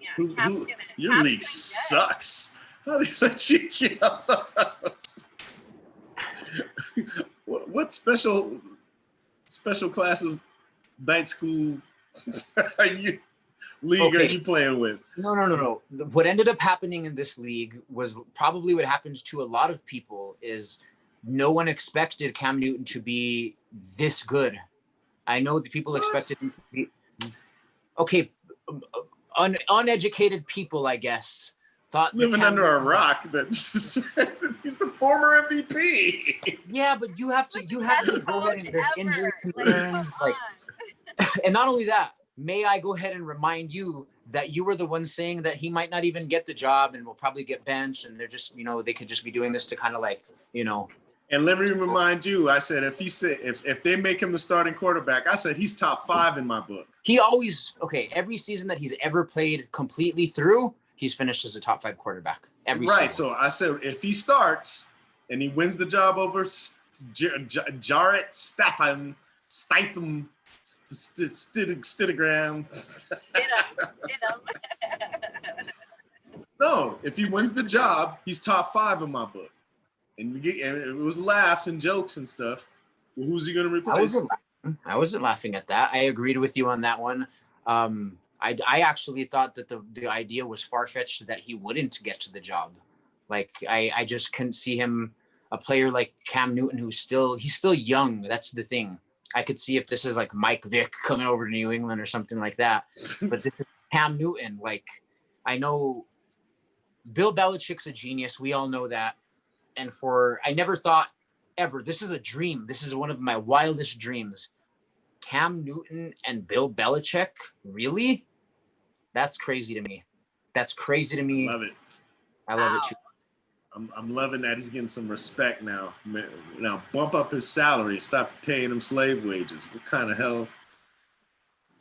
Yeah, your league sucks. How did they let you get us? What special classes, night school are you playing with? No. What ended up happening in this league was probably what happens to a lot of people is no one expected Cam Newton to be this good. I know the people expected him to be uneducated people, I guess, thought living under a rock that he's the former MVP. Yeah, but you have to go ahead and there's injury concerns, and not only that, may I go ahead and remind you that you were the one saying that he might not even get the job and will probably get benched, and they're just, they could just be doing this to kind of like, And let me remind you, I said if they make him the starting quarterback, I said he's top 5 in my book. He always every season that he's ever played completely through, he's finished as a top 5 quarterback. Every season. So I said if he starts and he wins the job over Jarrett Statham, Stidham. No, if he wins the job, he's top 5 in my book. And it was laughs and jokes and stuff. Well, who's he going to replace? I wasn't laughing at that. I agreed with you on that one. I actually thought that the idea was far-fetched that he wouldn't get to the job. Like I just couldn't see him, a player like Cam Newton, he's still young. That's the thing. I could see if this is like Mike Vick coming over to New England or something like that. But this is Cam Newton. Like, I know Bill Belichick's a genius. We all know that. And I never thought ever, this is a dream. This is one of my wildest dreams. Cam Newton and Bill Belichick, really? That's crazy to me. Love it. I love it too. I'm loving that he's getting some respect now. Now bump up his salary. Stop paying him slave wages. What kind of hell?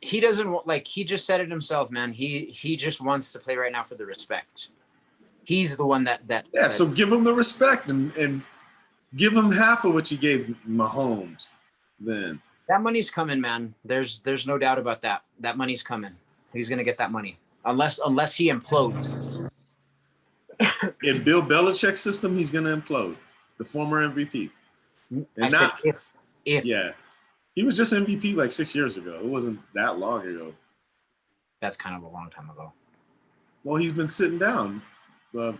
He doesn't he just said it himself, man. He just wants to play right now for the respect. He's the one that. Yeah, so give him the respect and give him half of what you gave Mahomes. Then that money's coming, man. There's no doubt about that. That money's coming. He's gonna get that money unless he implodes. In Bill Belichick's system, he's gonna implode. the former MVP. And I said if. Yeah. He was just MVP like 6 years ago. It wasn't that long ago. That's kind of a long time ago. Well, he's been sitting down. No,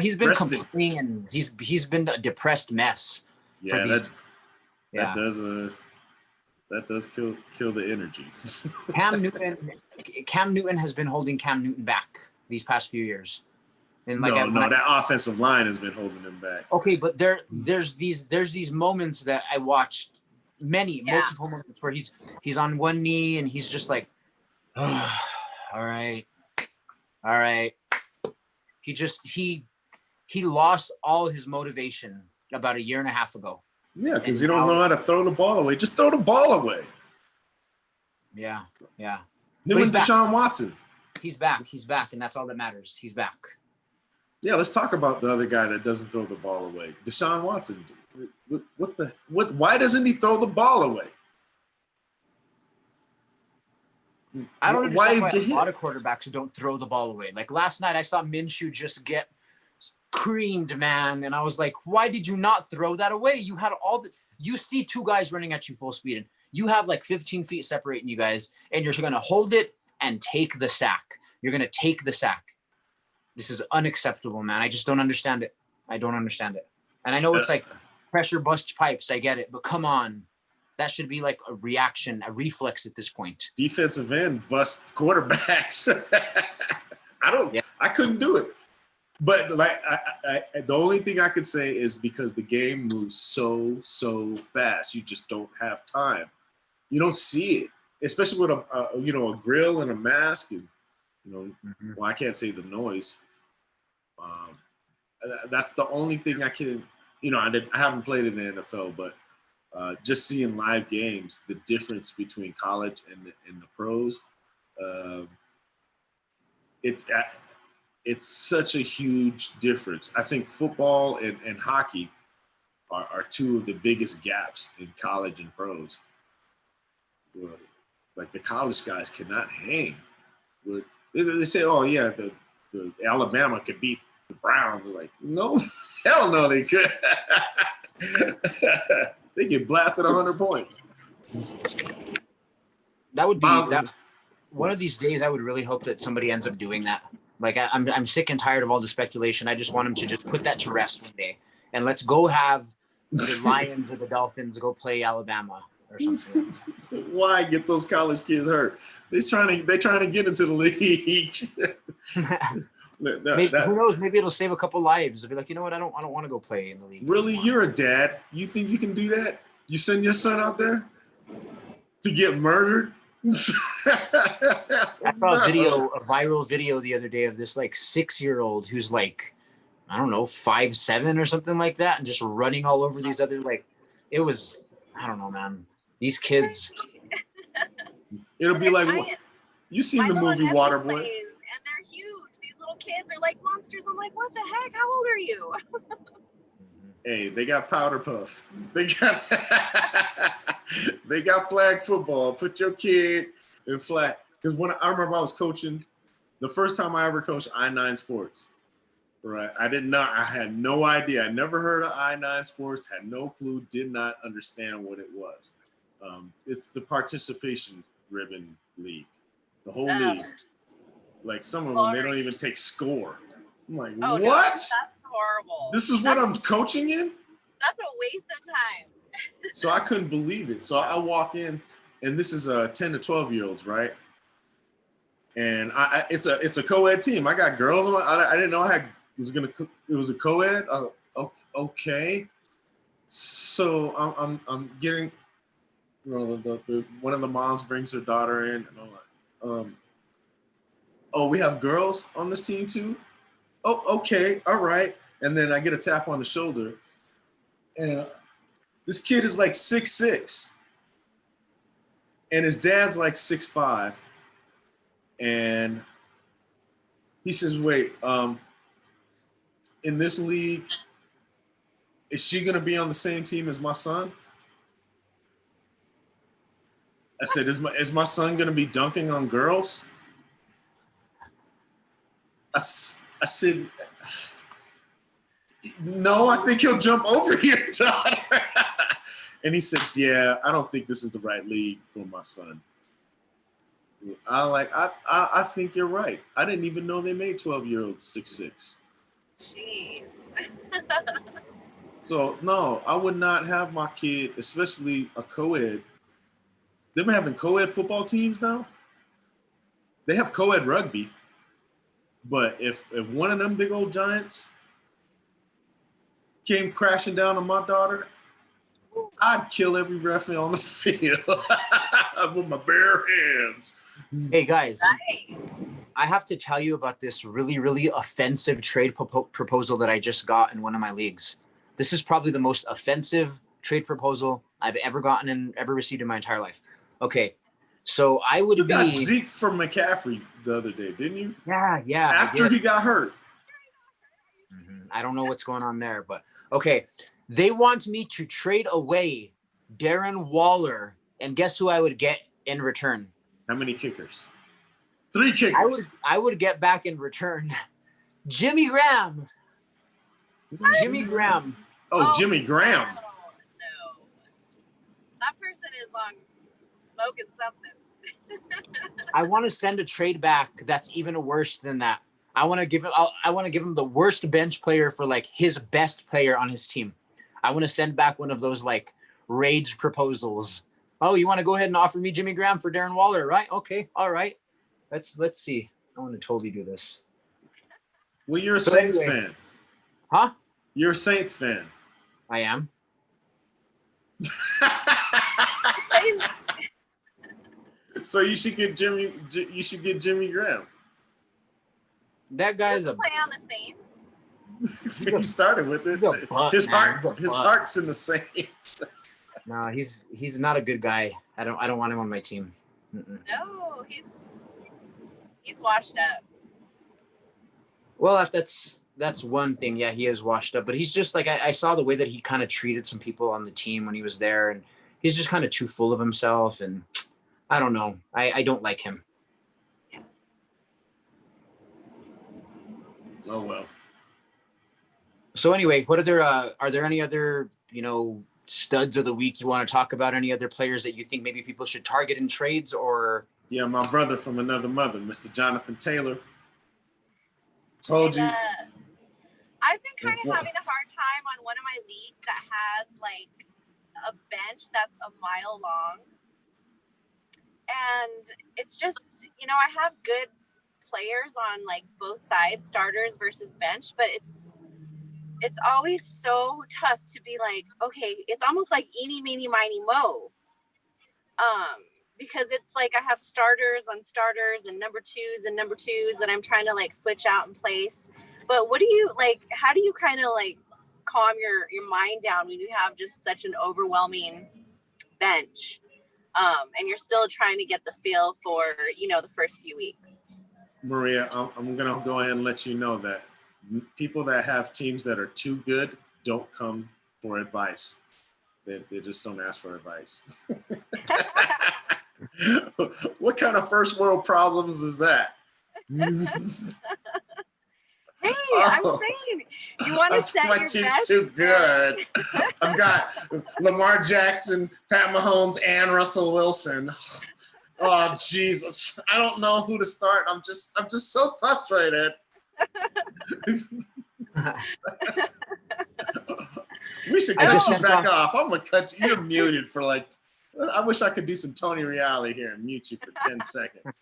he's been resting. complaining, and he's been a depressed mess. Yeah, that does kill the energy. Cam Newton has been holding Cam Newton back these past few years. And that offensive line has been holding him back. Okay, but there's these moments that I watched, multiple moments where he's on one knee and he's just like, oh, all right. He lost all his motivation about a year and a half ago. Yeah, because you don't know how to throw the ball away. Just throw the ball away. Yeah. Him and Deshawn Watson. He's back, and that's all that matters. He's back. Yeah, let's talk about the other guy that doesn't throw the ball away. Deshaun Watson. Why doesn't he throw the ball away? I don't understand why a lot of quarterbacks who don't throw the ball away. Like last night, I saw Minshew just get creamed, man. And I was like, why did you not throw that away? You had you see two guys running at you full speed, and you have like 15 feet separating you guys, and you're going to hold it and take the sack. You're going to take the sack. This is unacceptable, man. I just don't understand it. I don't understand it. And I know it's like pressure bust pipes. I get it. But come on. That should be like a reaction, a reflex at this point. Defensive end bust quarterbacks. I couldn't do it. But like the only thing I could say is because the game moves so fast, you just don't have time. You don't see it, especially with a grill and a mask, and well, I can't say the noise. That's the only thing I can. I haven't played in the NFL, but just seeing live games, the difference between college and the pros, it's such a huge difference. I think football and hockey are two of the biggest gaps in college and pros. Like the college guys cannot hang. They say, oh yeah, the Alabama could beat the Browns. Like, no, hell no, they could. They get blasted 100 points. That would be that. One of these days, I would really hope that somebody ends up doing that. Like I'm sick and tired of all the speculation. I just want them to just put that to rest one day, and let's go have the Lions or the Dolphins go play Alabama or something. Why get those college kids hurt? They're trying to get into the league. Who knows? Maybe it'll save a couple lives. They'll be like, you know what? I don't want to go play in the league. Really, you're a dad. You think you can do that? You send your son out there to get murdered? I saw a viral video the other day of this like 6-year-old who's like, I don't know, 5'7" or something like that, and just running all over these other it was, I don't know, man. These kids. It'll be like, you seen the movie Waterboy? And they're huge. These little kids are like monsters. I'm like, what the heck? How old are you? Hey, they got powder puff. They got flag football. Put your kid in flag. Because when I remember I was coaching, the first time I ever coached I-9 Sports, right? I had no idea. I never heard of I-9 Sports, had no clue, did not understand what it was. It's the participation ribbon league, the whole league. Like some of them, they don't even take score. I'm like, what? No, that's horrible. This is what I'm coaching in? That's a waste of time. So I couldn't believe it. So I walk in, and this is 10 to 12-year-olds, right? And it's a co-ed team. I got girls. I didn't know it was a co-ed. Okay. So I'm getting, the one of the moms brings her daughter in, and I'm like, oh, we have girls on this team too? Oh, okay, all right. And then I get a tap on the shoulder, and this kid is like 6'6", and his dad's like 6'5", and he says, wait, in this league, is she gonna be on the same team as my son? I said, is my son gonna be dunking on girls? I said, No, I think he'll jump over your daughter. And he said, yeah, I don't think this is the right league for my son. I think you're right. I didn't even know they made 12-year-olds 6'6". Jeez. So, no, I would not have my kid, especially a co-ed. They've been having co-ed football teams now. They have co-ed rugby. But if one of them big old giants came crashing down on my daughter, I'd kill every referee on the field with my bare hands. Hey, guys, Right. I have to tell you about this really, really offensive trade proposal that I just got in one of my leagues. This is probably the most offensive trade proposal I've ever gotten and ever received in my entire life. Okay, so I would You be. got Zeke from McCaffrey the other day, didn't you? Yeah. After he got hurt. I don't know what's going on there, but okay. They want me to trade away Darren Waller, and guess who I would get in return? How many kickers? 3 kickers. I would get back in return Jimmy Graham. Jimmy Graham. Oh, Jimmy Graham. No. That person is on smoking something. I want to send a trade back that's even worse than that. I want to give him the worst bench player for like his best player on his team. I want to send back one of those like rage proposals. Oh, you want to go ahead and offer me Jimmy Graham for Darren Waller, right? Okay, all right. Let's see. I want to totally do this. Well, you're a So Saints anyway. fan. Huh? You're a Saints fan. I am. So you should get Jimmy. You should get Jimmy Graham. That guy's Does a he play on the Saints? He started with it. He's a butt, His man. heart. He's a His butt. heart's in the Saints. No, he's not a good guy. I don't want him on my team. Mm-mm. No, he's washed up. Well, that's one thing. Yeah, he is washed up, but he's just like I saw the way that he kind of treated some people on the team when he was there, and he's just kind of too full of himself. And I don't know. I don't like him. Oh well. So anyway, what other are there any other studs of the week you want to talk about? Any other players that you think maybe people should target in trades or? Yeah, my brother from another mother, Mr. Jonathan Taylor. Told you. I've been kind of having a hard time on one of my leagues that has like a bench that's a mile long. And it's just, I have good players on like both sides, starters versus bench, but it's always so tough to be like, okay, it's almost like eeny, meeny, miny, mo. Because it's like I have starters on starters and number twos that I'm trying to like switch out and place. But what do you like? How do you kind of like calm your mind down when you have just such an overwhelming bench? And you're still trying to get the feel for, the first few weeks. Maria, I'm going to go ahead and let you know that people that have teams that are too good don't come for advice. They just don't ask for advice. What kind of first world problems is that? Hey, I'm saying, you want to set my your team's best. too good. I've got Lamar Jackson, Pat Mahomes, and Russell Wilson. Oh Jesus! I don't know who to start. I'm just so frustrated. We should cut you back off. I'm gonna cut you. You're muted for like. I wish I could do some Tony Reale here and mute you for 10 seconds.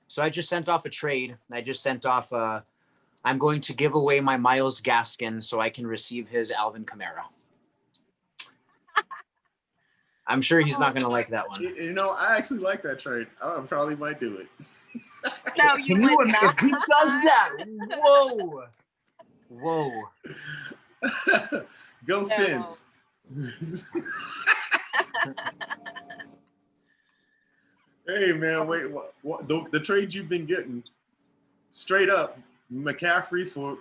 So I just sent off a trade. I just sent off. I'm going to give away my Myles Gaskin so I can receive his Alvin Kamara. I'm sure he's not going to like that one. I actually like that trade. I probably might do it. No, you Can would not. If he does that, whoa. Go No. Fins. Hey man, wait. What the trades you've been getting? Straight up, McCaffrey for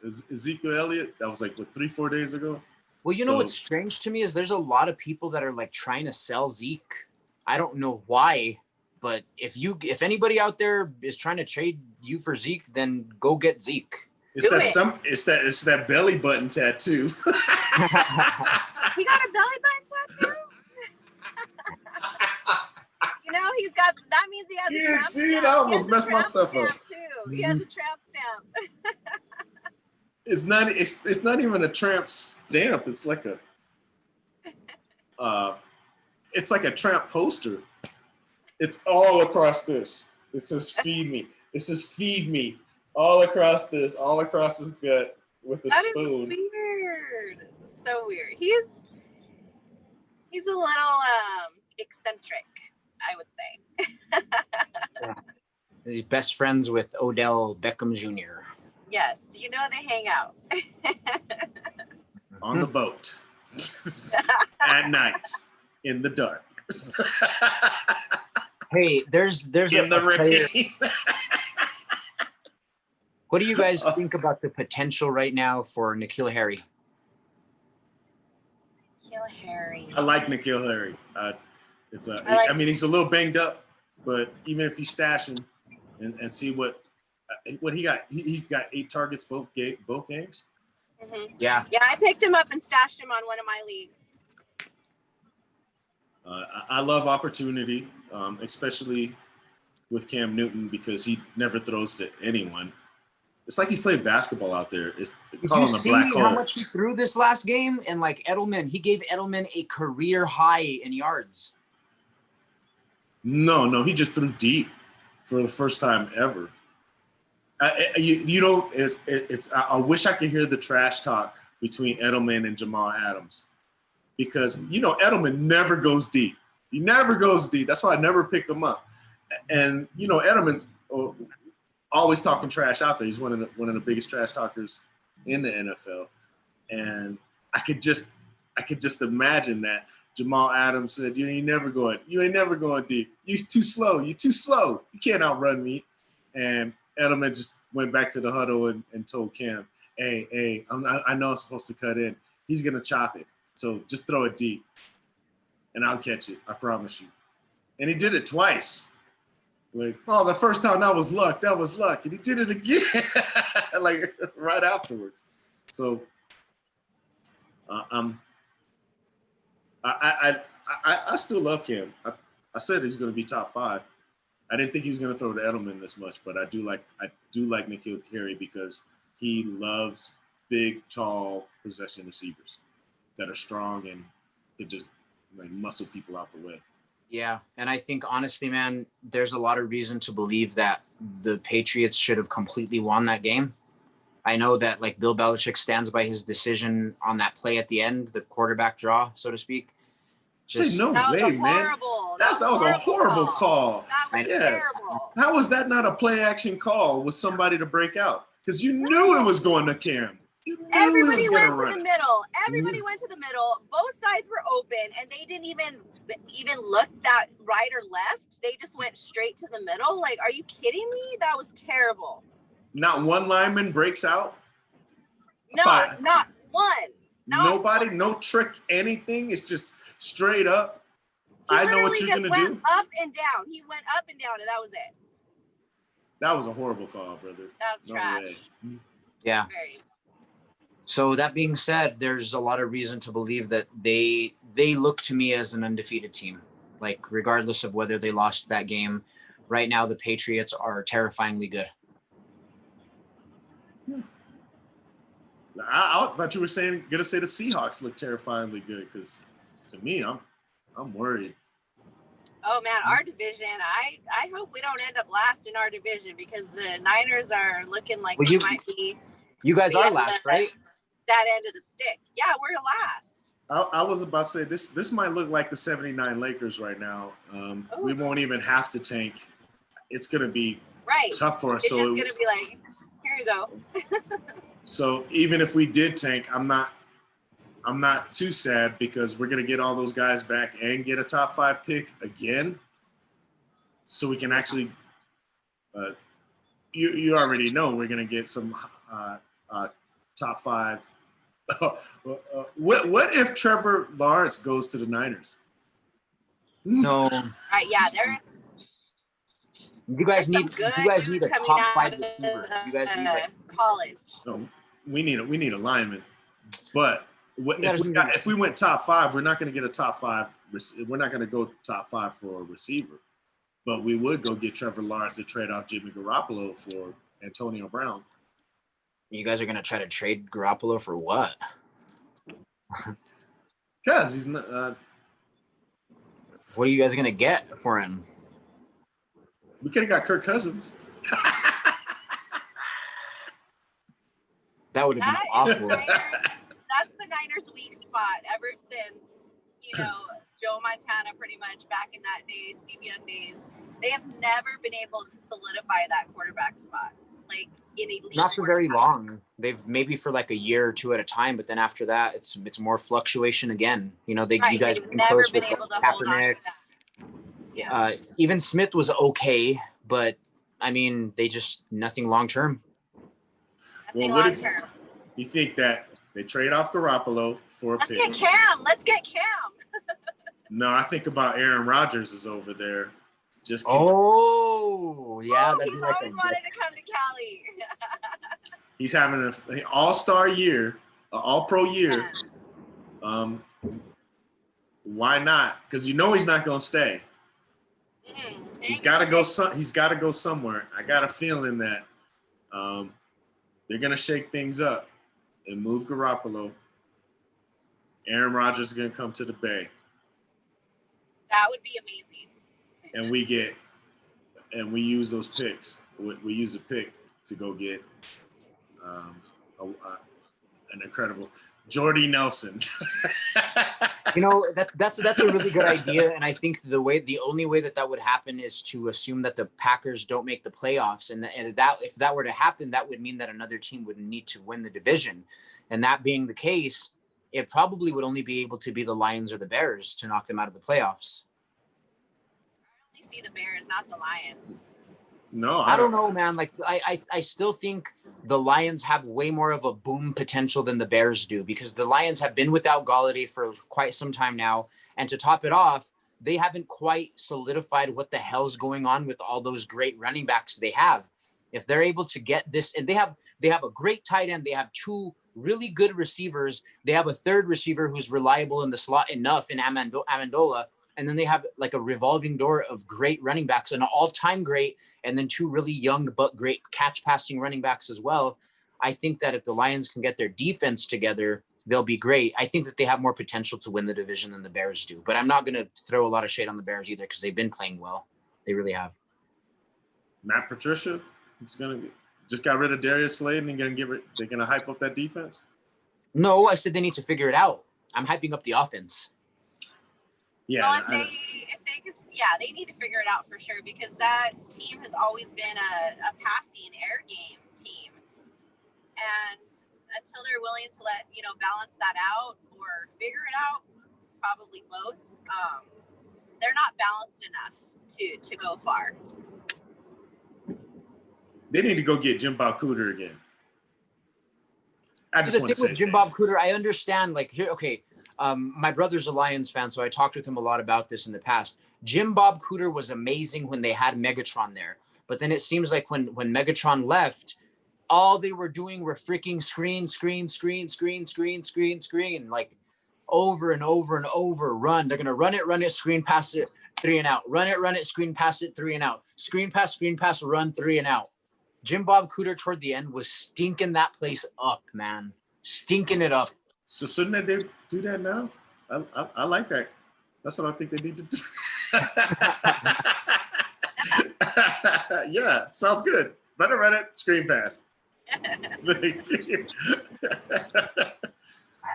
Ezekiel Elliott. That was like 3-4 days ago. Well, you know what's strange to me is there's a lot of people that are like trying to sell Zeke. I don't know why, but if anybody out there is trying to trade you for Zeke, then go get Zeke. It's Do that it. stump. It's that belly button tattoo. He got a belly button tattoo. You know, he's got. That means he has a You tramp didn't see stamp. it? I He almost has a messed my tramp stuff stamp up. too. He has a tramp stamp. It's not even a tramp stamp. It's like a tramp poster. It's all across this. It says feed me. It says feed me all across this, all across his gut with a That spoon. is weird. So weird. He's a little eccentric, I would say. He's best friends with Odell Beckham Jr. Yes, you know they hang out. On the boat at night in the dark. Hey, there's In the a player. rain. What do you guys think about the potential right now for N'Keal Harry? Kill Harry. I like N'Keal Harry. I mean, he's a little banged up, but even if you stash him and see what he got, he's got 8 targets both games. Mm-hmm. Yeah. Yeah, I picked him up and stashed him on one of my leagues. I love opportunity, especially with Cam Newton, because he never throws to anyone. It's like he's playing basketball out there. It's Did call you him a see black how hole. much he threw this last game? And like Edelman, he gave Edelman a career high in yards. No, he just threw deep for the first time ever. I wish I could hear the trash talk between Edelman and Jamal Adams, because Edelman never goes deep. He never goes deep. That's why I never pick him up. And Edelman's always talking trash out there. He's one of the biggest trash talkers in the NFL. And I could just imagine that Jamal Adams said, you ain't never going deep. You're too slow. You can't outrun me. And Edelman just went back to the huddle and told Cam, hey, I know I'm supposed to cut in. He's going to chop it. So just throw it deep and I'll catch it. I promise you. And he did it twice. Like, oh, the first time that was luck. And he did it again, like right afterwards. So I still love Cam. I said he was going to be top 5. I didn't think he was going to throw to Edelman this much, but I do like N'Keal Harry because he loves big, tall possession receivers that are strong and could just like muscle people out the way. Yeah, and I think honestly, man, there's a lot of reason to believe that the Patriots should have completely won that game. I know that like Bill Belichick stands by his decision on that play at the end, the quarterback draw, so to speak. Say no That was way, a man. horrible. That was a horrible call. That was terrible. How was that not a play action call with somebody to break out? Because you knew it was going to Cam. You knew Everybody he was went gonna to run the it. middle. Everybody went to the middle. Both sides were open, and they didn't even look that right or left. They just went straight to the middle. Like, are you kidding me? That was terrible. Not one lineman breaks out. No, Fine. not one. Nobody, one. no trick, anything. It's just straight up. He I know what literally you're just gonna went do. up and down. He went up and down, and that was it. That was a horrible call, brother. That was No trash. way. Yeah. Very. So that being said, there's a lot of reason to believe that they look to me as an undefeated team. Like regardless of whether they lost that game, right now the Patriots are terrifyingly good. I thought you were gonna say the Seahawks look terrifyingly good, because to me, I'm worried. Oh man, our division. I hope we don't end up last in our division, because the Niners are looking like Well, we might be. You guys the are end of last, right? That end of the stick. Yeah, we're last. I was about to say this might look like the 79 Lakers right now. We won't even have to tank. It's gonna be Right. tough for us. It's So just gonna be like, here you go. So even if we did tank, I'm not too sad, because we're gonna get all those guys back and get a top 5 pick again. So we can actually, you already know we're gonna get some top 5. What if Trevor Lawrence goes to the Niners? No. Right. Yeah. You guys There's need some good you guys need dudes a coming top out 5 of receiver. You guys need like college. No, we need a lineman. But gotta do if we went top 5, we're not going to get a top 5. We're not going to go top 5 for a receiver. But we would go get Trevor Lawrence to trade off Jimmy Garoppolo for Antonio Brown. you guys are gonna try to trade Garoppolo for what? Because he's not. What are you guys gonna get for him? We could have got Kirk Cousins. That would have been awful. That's the Niners' weak spot ever since, Joe Montana pretty much back in that day, Steve Young days. They have never been able to solidify that quarterback spot. Like in elite. Not for very long. They've maybe for like a year or two at a time, but then after that, it's more fluctuation again. You guys have been never close been with able to hold on to Kaepernick. that. Yeah. Even Smith was okay, but I mean, they just nothing long term. Well, what if you think that they trade off Garoppolo for a pick? Let's get Cam. No, I think about Aaron Rodgers is over there. Yeah, He's that'd be like always wanted to come to Cali. He's having an all-star year, an all-pro year. Why not? Because he's not going to stay. He's got to go. He's got to go somewhere. I got a feeling that they're going to shake things up and move Garoppolo. Aaron Rodgers is going to come to the Bay. That would be amazing. And we use those picks. We use a pick to go get an incredible Jordy Nelson. That's a really good idea, and I think the only way that would happen is to assume that the Packers don't make the playoffs, and that if that were to happen, that would mean that another team would need to win the division, and that being the case, it probably would only be able to be the Lions or the Bears to knock them out of the playoffs. I only see the Bears, not the Lions. No, I don't know, man. Like I still think the Lions have way more of a boom potential than the Bears do, because the Lions have been without Galladay for quite some time now, and to top it off, they haven't quite solidified what the hell's going on with all those great running backs they have. If they're able to get this, and they have a great tight end, they have 2 really good receivers, they have a third receiver who's reliable in the slot enough in Amendola, and then they have like a revolving door of great running backs, an all-time great, and then 2 really young but great catch-passing running backs as well. I think that if the Lions can get their defense together, they'll be great. I think that they have more potential to win the division than the Bears do. But I'm not going to throw a lot of shade on the Bears either, because they've been playing well. They really have. Matt Patricia just got rid of Darius Slade and they're going to hype up that defense? No, I said they need to figure it out. I'm hyping up the offense. Yeah. Well, they need to figure it out for sure, because that team has always been a passing air game team. And until they're willing to balance that out or figure it out, probably both, they're not balanced enough to go far. They need to go get Jim Bob Cooter again. I just want to say Jim Bob Cooter, I understand. Like here, okay. My brother's a Lions fan, so I talked with him a lot about this in the past. Jim Bob Cooter was amazing when they had Megatron there, but then it seems like when Megatron left, all they were doing were freaking screen, like over and over and over. Run. They're gonna run it, screen pass it, 3 and out. Run it, screen pass it, 3 and out. Screen pass, run 3 and out. Jim Bob Cooter toward the end was stinking that place up, man. Stinking it up. So shouldn't they do that now? I like that. That's what I think they need to do. Yeah, sounds good. Run it, screen pass.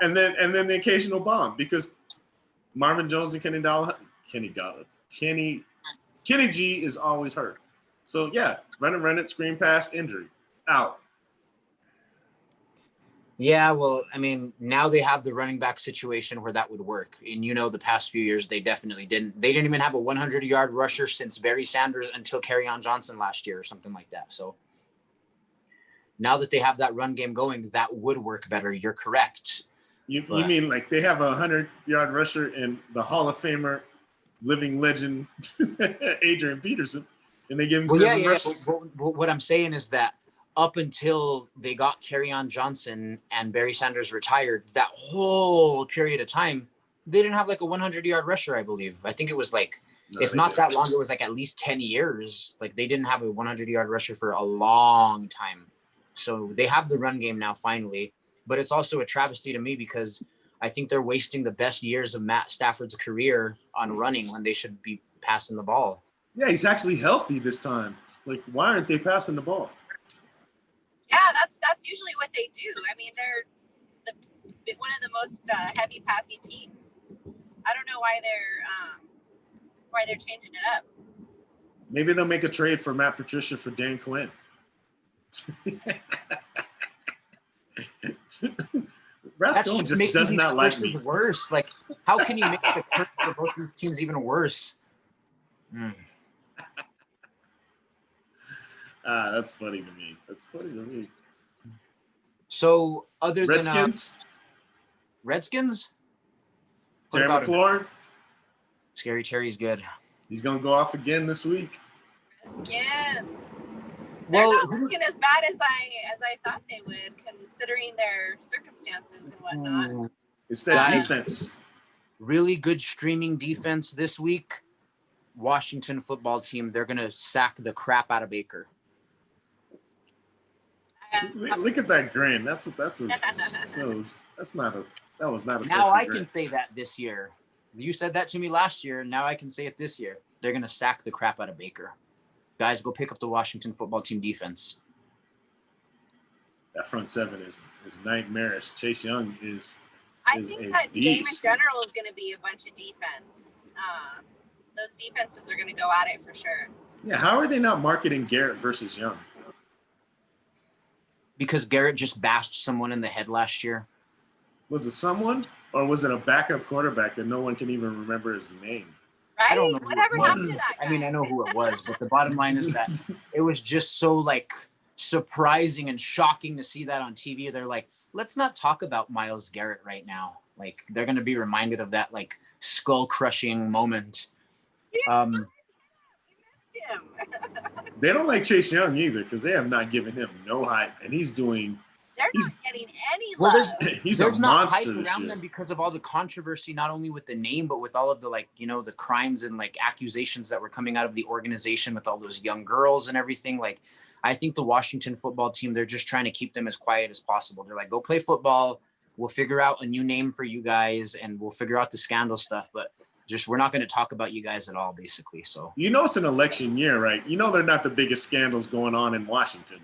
and then the occasional bomb, because Marvin Jones and Kenny G is always hurt. So yeah, run it, screen pass, injury, out. Yeah, well, I mean, now they have the running back situation where that would work. And the past few years, they definitely didn't. They didn't even have a 100-yard rusher since Barry Sanders until Kerryon Johnson last year or something like that. So now that they have that run game going, that would work better. You're correct. You mean like they have a 100-yard rusher and the Hall of Famer, living legend, Adrian Peterson, and they give him Well, yeah, 7 yeah. rushes. But what I'm saying is that up until they got Kerryon Johnson and Barry Sanders retired, that whole period of time, they didn't have like a 100-yard rusher, I believe. I think it was like, No, if they not didn't. that long, it was like at least 10 years. Like they didn't have a 100-yard rusher for a long time. So they have the run game now, finally. But it's also a travesty to me because I think they're wasting the best years of Matt Stafford's career on running when they should be passing the ball. Yeah, he's actually healthy this time. Like, why aren't they passing the ball? Yeah, that's usually what they do. I mean, they're one of the most heavy passing teams. I don't know why they're changing it up. Maybe they'll make a trade for Matt Patricia for Dan Quinn. Rascon just does not like me. Worse. Like, how can you make the curse for both these teams even worse? That's funny to me. That's funny to me. So, other Redskins? than Redskins, Terry McLaurin? Scary Terry's good. He's gonna go off again this week. Redskins. Well, they're not looking as bad as I thought they would, considering their circumstances and whatnot. It's that defense. Really good streaming defense this week. Washington football team, they're gonna sack the crap out of Baker. Look at that grin. That was not a Now I grin. can say that this year. You said that to me last year. Now I can say it this year. They're gonna sack the crap out of Baker. Guys, go pick up the Washington football team defense. That front seven is nightmarish. Chase Young is I think that game in beast. general is going to be a bunch of defense. Those defenses are going to go at it for sure. Yeah, how are they not marketing Garrett versus Young? Because Garrett just bashed someone in the head last year. Was it someone, or was it a backup quarterback that no one can even remember his name? Right? I don't know. Whatever happened to that guy? I mean, I know who it was, but the bottom line is that it was just so like surprising and shocking to see that on TV. They're like, let's not talk about Myles Garrett right now. Like they're going to be reminded of that like skull crushing moment. Him. They don't like Chase Young either because they have not given him no hype, and he's doing. They're not getting any love. He's there's a not monster hype this around year. them because of all the controversy, not only with the name, but with all of the like, you know, the crimes and like accusations that were coming out of the organization with all those young girls and everything. Like, I think the Washington football team, they're just trying to keep them as quiet as possible. They're like, go play football. We'll figure out a new name for you guys and we'll figure out the scandal stuff. But just, we're not going to talk about you guys at all, basically. So, you know, it's an election year, right? You know, they're not the biggest scandals going on in Washington.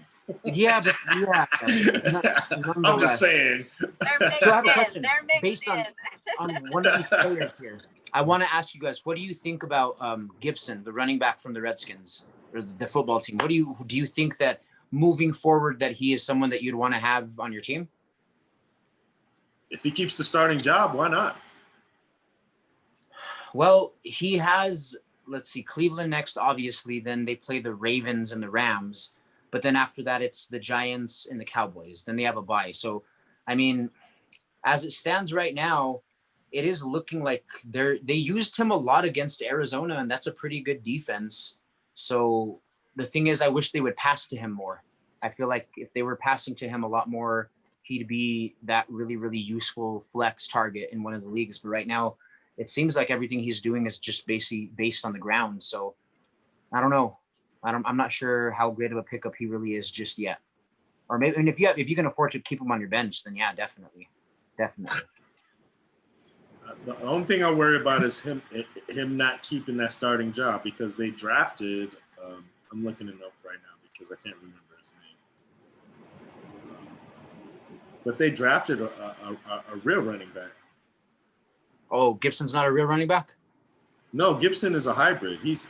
yeah, but yeah. I'm just saying. They're mixed So I have a in. question They're mixed based in. on one of these players here. I want to ask you guys, what do you think about Gibson, the running back from the Redskins or the football team? What do you think that moving forward that he is someone that you'd want to have on your team? If he keeps the starting job, why not? Well, he has, let's see, Cleveland next, obviously. Then they play the Ravens and the Rams. But then after that, it's the Giants and the Cowboys. Then they have a bye. So, I mean, as it stands right now, it is looking like they used him a lot against Arizona, and that's a pretty good defense. So the thing is, I wish they would pass to him more. I feel like if they were passing to him a lot more, he'd be that really, really useful flex target in one of the leagues. But right now, it seems like everything he's doing is just basically based on the ground. So I don't know. I'm not sure how great of a pickup he really is just yet. Or maybe, and if you can afford to keep him on your bench, then yeah, definitely. The only thing I worry about is him not keeping that starting job because they drafted. I'm looking it up right now because I can't remember his name. But they drafted a real running back. Oh, Gibson's not a real running back? No, Gibson is a hybrid. He's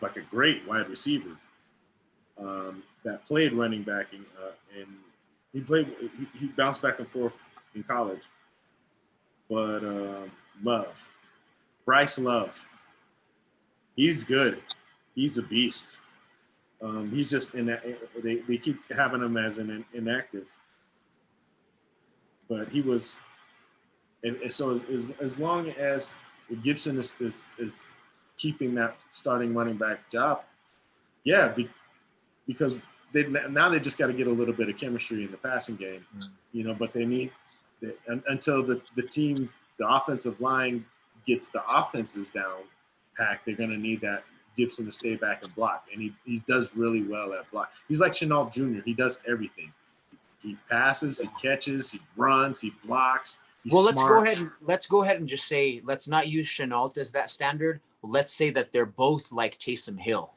like a great wide receiver that played running back and he bounced back and forth in college. But Bryce Love, he's good. He's a beast. He's just they keep having him as an inactive. But he was, and so as long as Gibson is keeping that starting running back job, Yeah, because now they just got to get a little bit of chemistry in the passing game, but they need until the team, the offensive line gets the offenses down packed, they're going to need that Gibson to stay back and block. And he does really well at block. He's like Chenault Jr. He does everything. He passes, he catches, he runs, he blocks. He's smart. Let's go ahead and just say, let's not use Chenault as that standard. Let's say that they're both like Taysom Hill.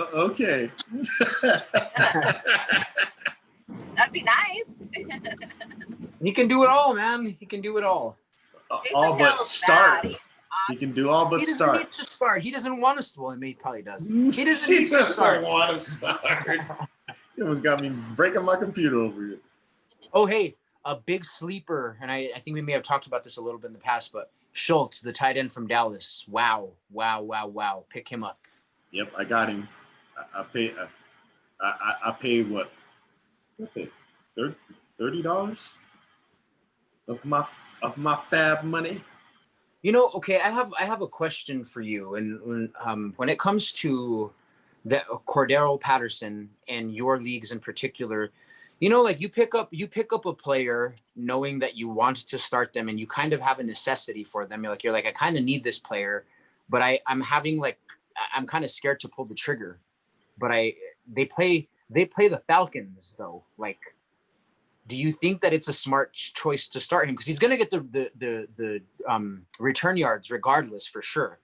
Okay. That'd be nice. He can do it all, man. He can do it all. All but start. He can do all but start. He doesn't need to start. He doesn't want to. Well, he probably does. He doesn't. He just doesn't want to start. He almost got me breaking my computer over here. Oh, hey, a big sleeper, and I think we may have talked about this a little bit in the past, but Schultz, the tight end from Dallas. Wow. Pick him up. Yep, I got him. I paid what? I paid $30 of my fab money. Okay, I have a question for you, and when it comes to the Cordero Patterson and your leagues in particular, like you pick up a player knowing that you want to start them, and you kind of have a necessity for them. You're like I kind of need this player, but I'm kind of scared to pull the trigger. But they play the Falcons though. Like, do you think that it's a smart choice to start him? Because he's going to get the return yards regardless for sure.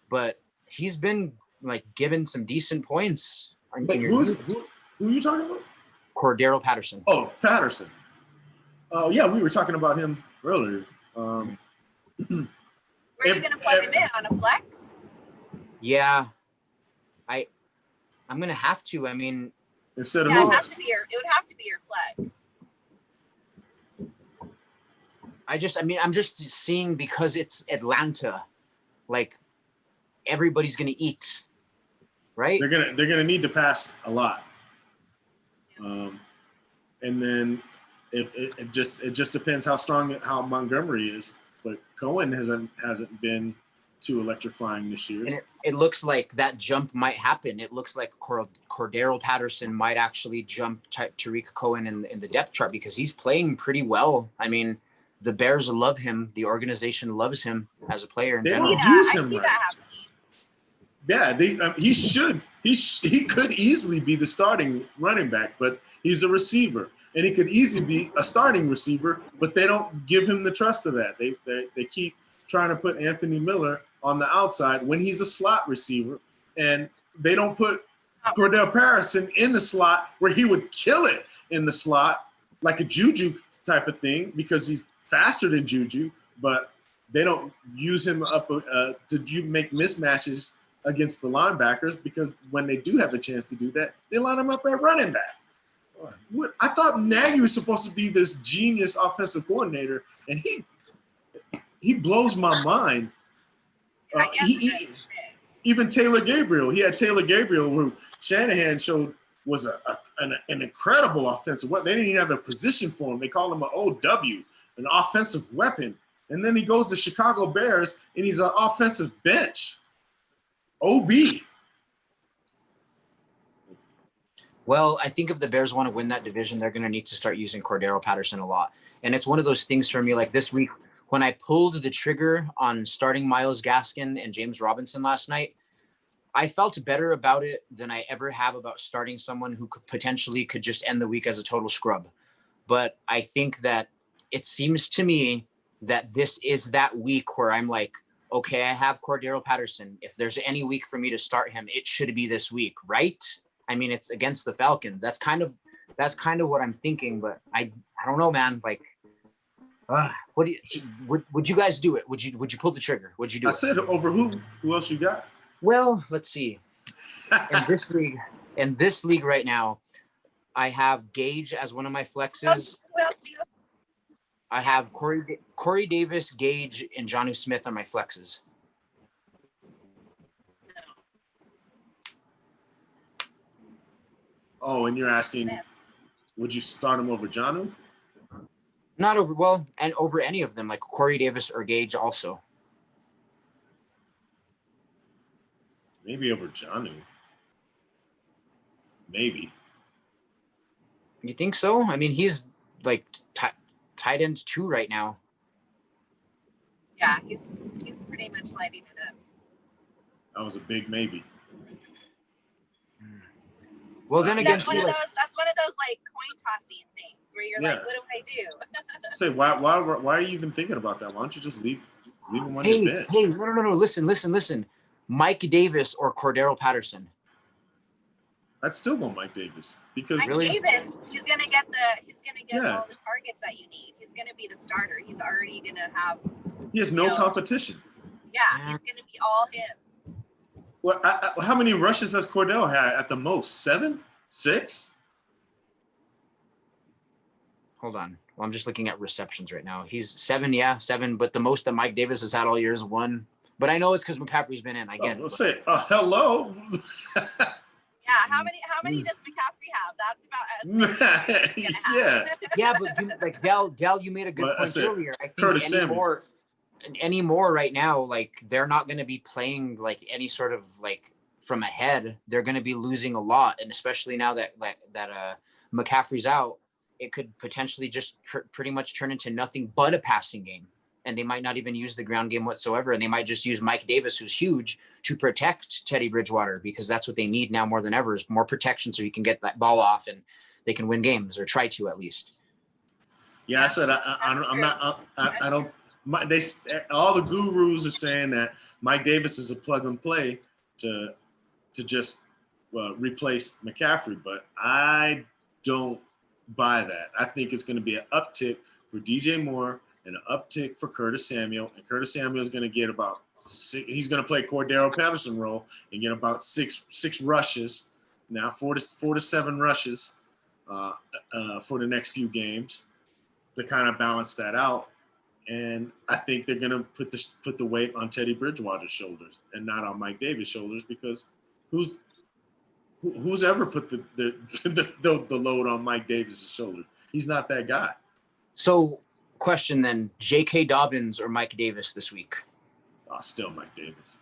But he's been like given some decent points. Who are you talking about? Cordero Patterson. Oh, Patterson. Oh, yeah, we were talking about him earlier. Where are you going to plug him in, on a flex? Yeah, I'm going to have to. I mean, instead of it would have to be your flex. I'm just seeing, because it's Atlanta, like everybody's going to eat, right? They're gonna need to pass a lot. And then it just depends how Montgomery is. But Cohen hasn't been too electrifying this year. And it looks like that jump might happen. It looks like Cordero Patterson might actually jump Tariq Cohen in the depth chart, because he's playing pretty well. I mean, the Bears love him. The organization loves him as a player in general. I see that happening. Yeah, he should. He could easily be the starting running back, but he's a receiver, and he could easily be a starting receiver. But they don't give him the trust of that. They keep trying to put Anthony Miller on the outside when he's a slot receiver, and they don't put Cordero Patterson in the slot where he would kill it in the slot like a Juju type of thing, because he's faster than Juju, but they don't use him up to make mismatches against the linebackers, because when they do have a chance to do that, they line him up at running back. I thought Nagy was supposed to be this genius offensive coordinator, and he blows my mind. Even Taylor Gabriel, he had Taylor Gabriel, who Shanahan showed was an incredible offensive weapon. They didn't even have a position for him. They called him an OW, an offensive weapon. And then he goes to Chicago Bears, and he's an offensive bench. OB. Well, I think if the Bears want to win that division, they're going to need to start using Cordero Patterson a lot. And it's one of those things for me, like this week, when I pulled the trigger on starting Myles Gaskin and James Robinson last night, I felt better about it than I ever have about starting someone who could just end the week as a total scrub. But I think that it seems to me that this is that week where I'm like, okay, I have Cordero Patterson. If there's any week for me to start him, it should be this week, right? I mean, it's against the Falcons. That's kind of what I'm thinking, but I don't know, man. Like, what do you, would you guys do it? Would you pull the trigger? Would you do it? I said over who? Who else you got? Well, let's see. In this league right now, I have Gage as one of my flexes. Who else do you? I have Corey Davis, Gage, and Jonnu Smith on my flexes. Oh, and you're asking, would you start him over Jonnu? Not over, and over any of them, like Corey Davis or Gage also. Maybe over Jonnu. Maybe. You think so? I mean, he's like tight end 2 right now. Yeah, he's pretty much lighting it up. That was a big maybe. Well, then again, that's one of those like coin tossing things where you're like, what do I do? Say, why are you even thinking about that? Why don't you just leave him on your bench? Hey, no. Listen. Mike Davis or Cordero Patterson. I'd still go Mike Davis because Mike Davis, he's gonna get all the targets that you need. He's gonna be the starter. He's already gonna have. He has no competition. Yeah, he's gonna be all him. Well, how many rushes has Cordell had at the most? 7? 6? Hold on. Well, I'm just looking at receptions right now. He's 7, but the most that Mike Davis has had all year is 1. But I know it's because McCaffrey's been in. I get it. Let's say, hello. Yeah, how many does McCaffrey have? That's about as many. Yeah, but like Dell, you made a good point earlier. I think any more right now, like they're not going to be playing like any sort of like from ahead. They're going to be losing a lot, and especially now that McCaffrey's out, it could potentially just pretty much turn into nothing but a passing game. And they might not even use the ground game whatsoever. And they might just use Mike Davis, who's huge, to protect Teddy Bridgewater, because that's what they need now more than ever, is more protection so he can get that ball off and they can win games, or try to at least. Yeah, I said all the gurus are saying that Mike Davis is a plug and play to just replace McCaffrey, but I don't buy that. I think it's going to be an uptick for DJ Moore and an uptick for Curtis Samuel, and Curtis Samuel is going to get about 6. He's going to play Cordero Patterson role and get about six rushes, now 4 to 7 rushes for the next few games to kind of balance that out. And I think they're going to put the weight on Teddy Bridgewater's shoulders and not on Mike Davis' shoulders, because who's ever put the load on Mike Davis' shoulder? He's not that guy. So. Question then, J.K. Dobbins or Mike Davis this week? Still Mike Davis.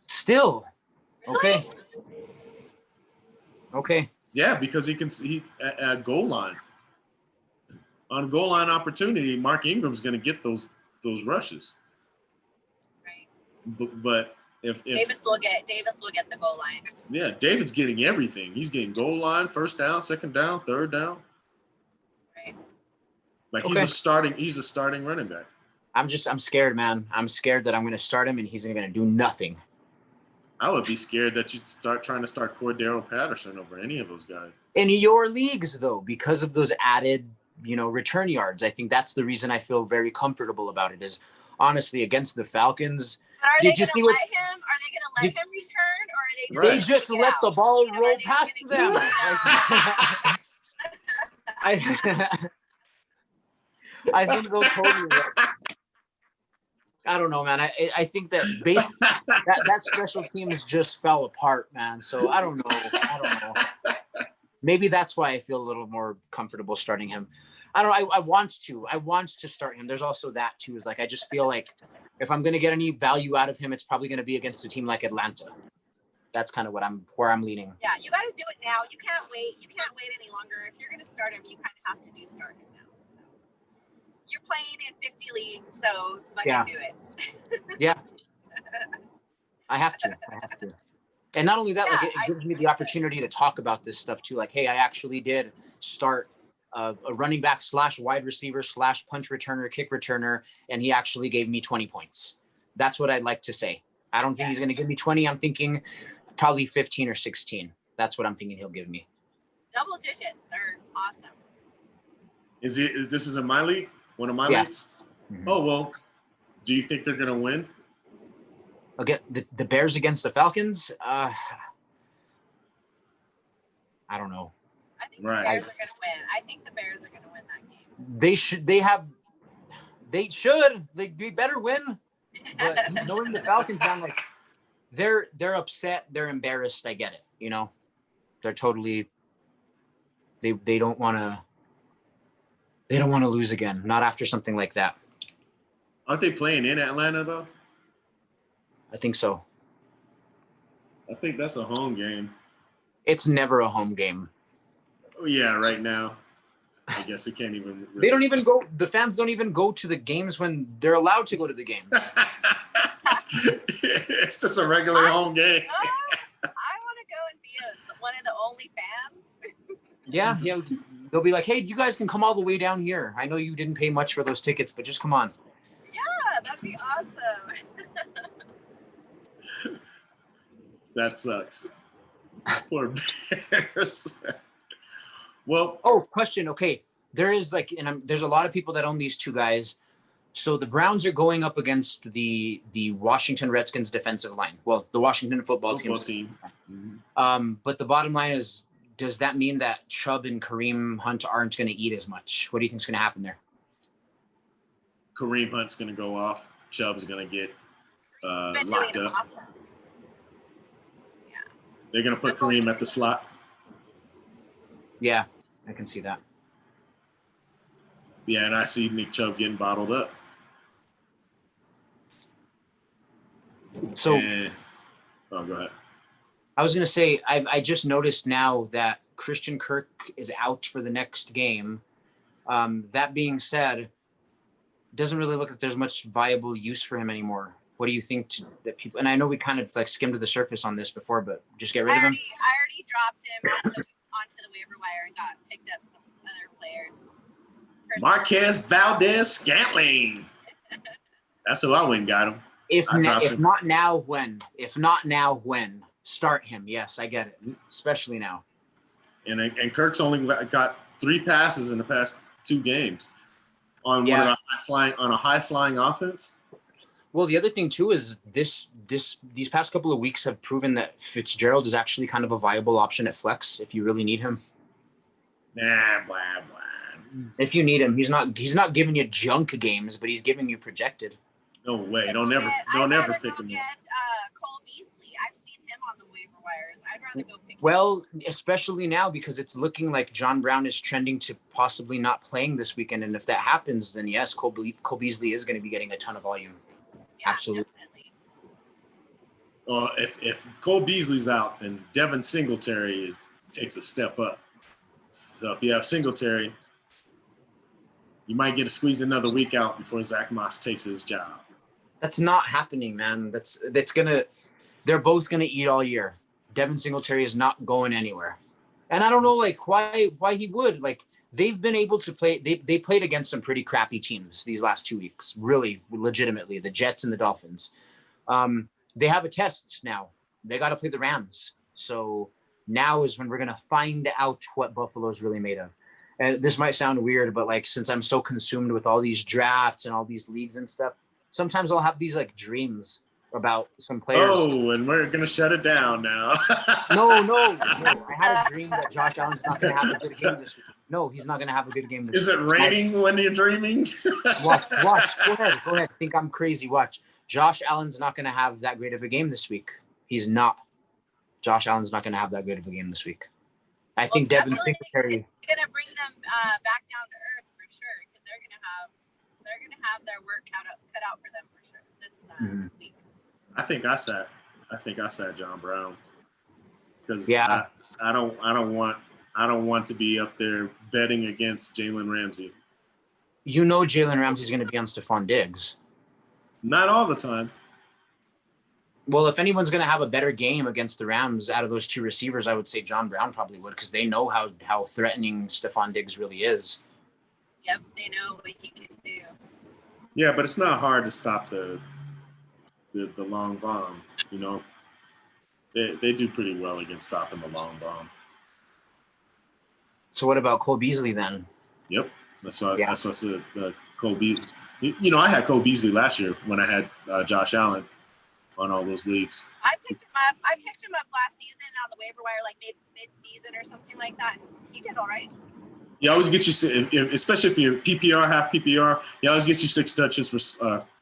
Still? Okay. Okay. Yeah, because he at goal line. On goal line opportunity, Mark Ingram's going to get those rushes. Right. But if Davis will get the goal line. Yeah, David's getting everything. He's getting goal line, first down, second down, third down. Like he's a starting running back. I'm scared, man. I'm scared that I'm going to start him and he's going to do nothing. I would be scared that you'd start trying to start Cordero Patterson over any of those guys. In your leagues, though, because of those added, return yards, I think that's the reason I feel very comfortable about it. Is honestly against the Falcons. Are they going to let him return, or are they just let the ball roll past them? I think they'll totally. I don't know, man. I think that that special teams just fell apart, man. So I don't know. Maybe that's why I feel a little more comfortable starting him. I don't know. I want to start him. There's also that too. Is like I just feel like if I'm going to get any value out of him, it's probably going to be against a team like Atlanta. That's kind of where I'm leaning. Yeah, you got to do it now. You can't wait. You can't wait any longer. If you're going to start him, you kind of have to start him now. You're playing in 50 leagues, so fucking do it. Yeah. I have to. And not only that, like it gives me the opportunity to talk about this stuff too. Like, hey, I actually did start a running back / wide receiver / punch returner, kick returner, and he actually gave me 20 points. That's what I'd like to say. I don't think he's going to give me 20. I'm thinking probably 15 or 16. That's what I'm thinking he'll give me. Double digits are awesome. This is in my league? One of my leagues? Mm-hmm. Oh, well, do you think they're going to win? Again, the Bears against the Falcons? I don't know. I think the Bears are going to win. I think the Bears are going to win that game. They should. They better win. But knowing the Falcons, I'm like, they're upset. They're embarrassed. I get it. They're totally, they don't want to. They don't want to lose again, not after something like that. Aren't they playing in Atlanta, though? I think so. I think that's a home game. It's never a home game. Oh, yeah, right now. I guess it can't even. They don't even go. The fans don't even go to the games when they're allowed to go to the games. It's just a regular home game. I want to go and be one of the only fans. Yeah. They'll be like, hey, you guys can come all the way down here. I know you didn't pay much for those tickets, but just come on. Yeah, that'd be awesome. That sucks. Poor Bears. Well, question. Okay, there is there's a lot of people that own these two guys. So the Browns are going up against the Washington Redskins defensive line. Well, the Washington football team. But the bottom line is, does that mean that Chubb and Kareem Hunt aren't going to eat as much? What do you think is going to happen there? Kareem Hunt's going to go off. Chubb's going to get He's been locked doing up. awesome. Yeah. They're going to put Kareem at the slot. Yeah, I can see that. Yeah, and I see Nick Chubb getting bottled up. So, go ahead. I was going to say, I just noticed now that Christian Kirk is out for the next game. That being said, doesn't really look like there's much viable use for him anymore. What do you think that people? And I know we kind of skimmed the surface on this before, but just get rid of him. I already dropped him onto the waiver wire and picked up some other players. Marquez Valdez-Scantling. That's who I went and got him. If not now, when? If not now, when? Start him. Yes, I get it. Especially now. And Kirk's only got 3 passes in the past 2 games on a high flying offense. Well, the other thing too is these past couple of weeks have proven that Fitzgerald is actually kind of a viable option at flex if you really need him. Nah, blah blah. If you need him, he's not giving you junk games, but he's giving you projected. No way! Don't ever pick him up. Cole Beasley. I've seen him on the waiver wires. I'd rather go pick him up. Well, especially now because it's looking like John Brown is trending to possibly not playing this weekend, and if that happens, then yes, Cole Beasley is going to be getting a ton of volume. Yeah, absolutely. Definitely. Well, if Cole Beasley's out, then Devin Singletary takes a step up. So if you have Singletary, you might get to squeeze another week out before Zach Moss takes his job. That's not happening, man. They're both gonna eat all year. Devin Singletary is not going anywhere. And I don't know why he would. They've been able to play. They played against some pretty crappy teams these last 2 weeks, really legitimately, the Jets and the Dolphins. They have a test now. They got to play the Rams. So now is when we're going to find out what Buffalo's really made of. And this might sound weird, but since I'm so consumed with all these drafts and all these leagues and stuff, sometimes I'll have these dreams about some players. Oh, and we're going to shut it down now. No. I had a dream that Josh Allen's not going to have a good game this week. No, he's not going to have a good game this week. Is it raining when you're dreaming? Watch. Go ahead. Think I'm crazy. Watch. Josh Allen's not going to have that great of a game this week. He's not. Josh Allen's not going to have that good of a game this week. I think Devin Singletary. It's going to bring them back down to earth for sure, because they're going to have their work cut out for them for sure this week. I think I sat John Brown because I don't want to be up there betting against Jalen Ramsey. You know Jalen Ramsey's going to be on Stephon Diggs. Not all the time. Well, if anyone's going to have a better game against the Rams out of those 2 receivers, I would say John Brown probably would, because they know how threatening Stephon Diggs really is. Yep, they know what he can do. Yeah, but it's not hard to stop the long bomb. You know, they do pretty well against stopping the long bomb. So what about Cole Beasley then? Yep, that's what I said. Cole Beasley. You know, I had Cole Beasley last year when I had Josh Allen on all those leagues. I picked him up last season on the waiver wire, mid-season or something like that. And he did all right. You always get you, especially if you're PPR, half PPR, you always get you 6 touches for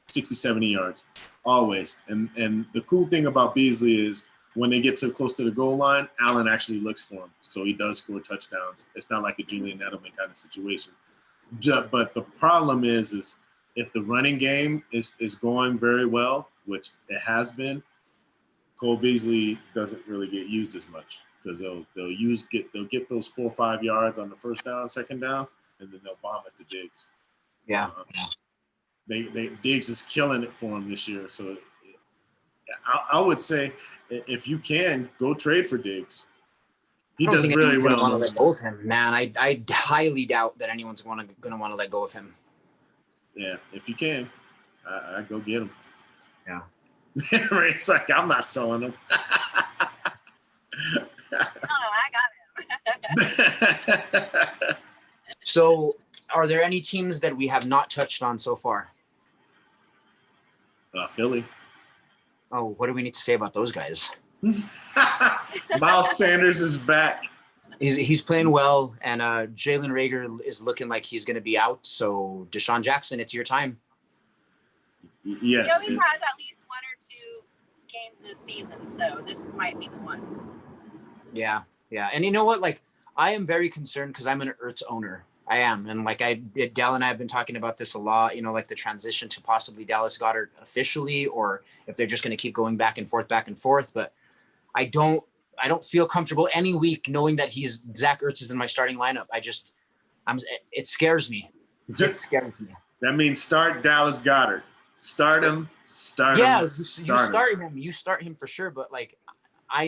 60, 70 yards. Always. And the cool thing about Beasley is when they get close to the goal line, Allen actually looks for him. So he does score touchdowns. It's not like a Julian Edelman kind of situation. But the problem is if the running game is going very well, which it has been, Cole Beasley doesn't really get used as much because they'll get those 4 or 5 yards on the first down, second down, and then they'll bomb it to Diggs. Yeah. Diggs is killing it for him this year. So I would say if you can, go trade for Diggs. He does really well. Want to let go of him, man. I highly doubt that anyone's going to want to let go of him. Yeah, if you can, I go get him. Yeah. It's like I'm not selling him. I got him. So, are there any teams that we have not touched on so far? Philly. Oh, what do we need to say about those guys? Miles Sanders is back. He's playing well, and Jalen Reagor is looking like he's going to be out. So, Deshaun Jackson, it's your time. Yes. He always has at least 1 or 2 games this season, so this might be the one. Yeah. And you know what? Like, I am very concerned because I'm an Ertz owner. I am. And like Dal and I have been talking about this a lot, like the transition to possibly Dallas Goedert officially, or if they're just going to keep going back and forth. But I don't feel comfortable any week knowing that Zach Ertz is in my starting lineup. It scares me. It scares me. That means start Dallas Goedert. Start him. Yeah, you start him for sure. But like,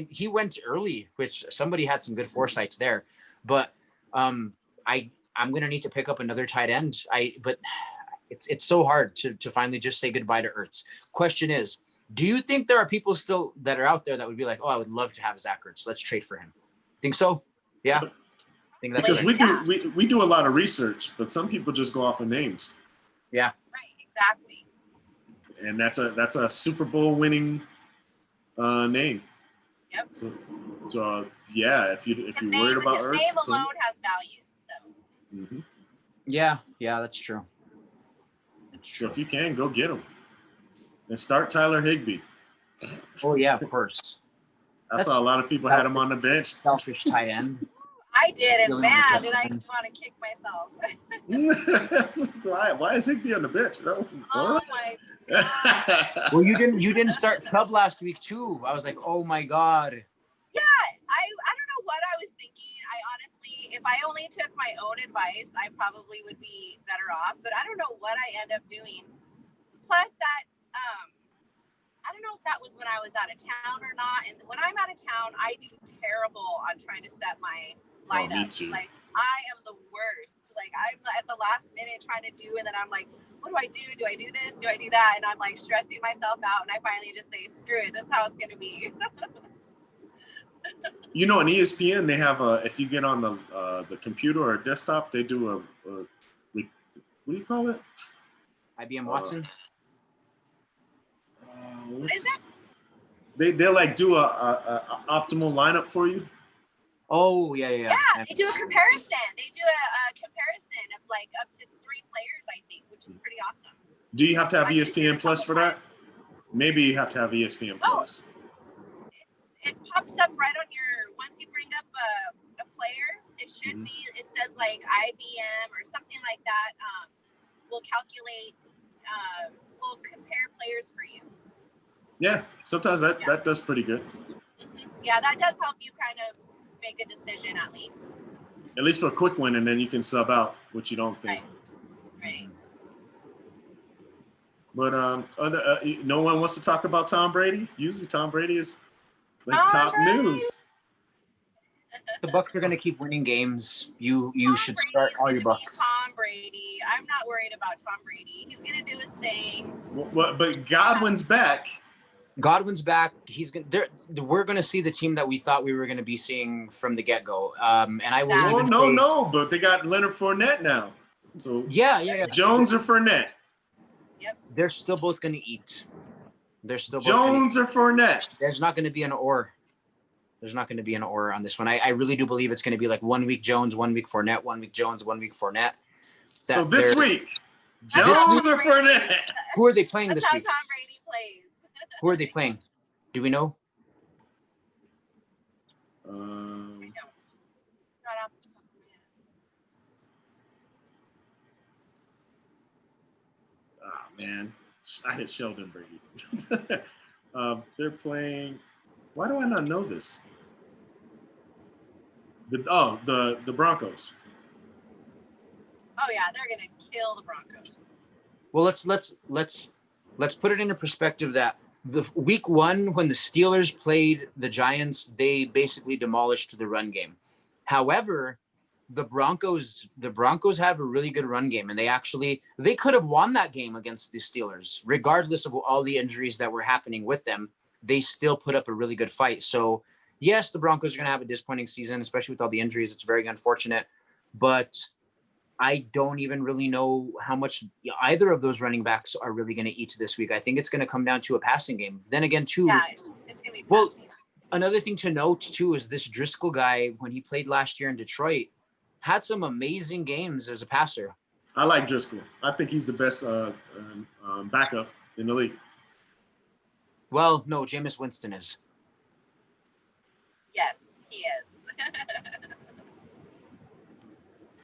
he went early, which somebody had some good foresights there. But I'm going to need to pick up another tight end. But it's so hard to finally just say goodbye to Ertz. Question is, do you think there are people still that are out there that would be like, oh, I would love to have Zach Ertz. Let's trade for him. Think so? Yeah. I think that's because right. we do a lot of research, but some people just go off of names. Yeah. Right. Exactly. And that's a Super Bowl winning name. Yep. So yeah, if you're worried about Ertz, his name alone has value. So. Mm-hmm. Yeah, that's true. So if you can, go get him. And start Tyler Higbee. Oh yeah, of course. I saw a lot of people had him on the bench. Selfish tight end. I did, and man, did I want to kick myself. Why is Higbee on the bench? No. Oh my god. Well, you didn't start Chubb last week too. I was like, oh my god. Yeah, I don't know what I was thinking. I honestly, if I only took my own advice, I probably would be better off. But I don't know what I end up doing. Plus that, I don't know if that was when I was out of town or not. And when I'm out of town, I do terrible on trying to set my lineup. Me too. Like I am the worst. Like I'm at the last minute trying to do, and then I'm like, what do I do? Do I do this? Do I do that? And I'm like stressing myself out. And I finally just say, screw it. This is how it's going to be. On ESPN, they have if you get on the computer or desktop, they do what do you call it? IBM Watson. What is that? They'll like do a optimal lineup for you. Oh yeah. Yeah, they do a comparison. They do a comparison of like up to 3 players, I think, which is pretty awesome. Do you have to have ESPN Plus for that? Maybe you have to have ESPN Plus. It pops up right on once you bring up a player, it should be, it says like IBM or something like that. We'll calculate, we'll compare players for you. Yeah, sometimes that does pretty good. Mm-hmm. Yeah, that does help you kind of make a decision at least. At least for a quick win, and then you can sub out what you don't think. Right. But no one wants to talk about Tom Brady. Usually Tom Brady is like top news. The Bucs are going to keep winning games. You should start all your Bucs. Tom Brady. I'm not worried about Tom Brady. He's going to do his thing. But Godwin's back. Godwin's back. We're going to see the team that we thought we were going to be seeing from the get-go. And I will but they got Leonard Fournette now. So yeah. Jones or Fournette? Yep. They're still both going to eat. They're still both Jones or Fournette? There's not going to be an or. There's not going to be an or on this one. I really do believe it's going to be like 1 week Jones, 1 week Fournette, 1 week Jones, 1 week Fournette. So this week, Jones or Fournette? Who are they playing this week? That's how Tom Brady plays. Who are they playing? Do we know? I don't. Not off the top of my head. Man, I hit Sheldon Brady. They're playing. Why do I not know this? The Broncos. Oh yeah, they're gonna kill the Broncos. Well, let's put it into perspective that the week 1 when the Steelers played the Giants, they basically demolished the run game. However, the Broncos have a really good run game, and they could have won that game against the Steelers, regardless of all the injuries that were happening with them. They still put up a really good fight. So yes, the Broncos are going to have a disappointing season, especially with all the injuries. It's very unfortunate, but I don't even really know how much either of those running backs are really going to eat this week. I think it's going to come down to a passing game. Then again, too. Yeah, it's going to be passing. Well, another thing to note, too, is this Driscoll guy, when he played last year in Detroit, had some amazing games as a passer. I like Driscoll. I think he's the best backup in the league. Well, no, Jameis Winston is. Yes, he is.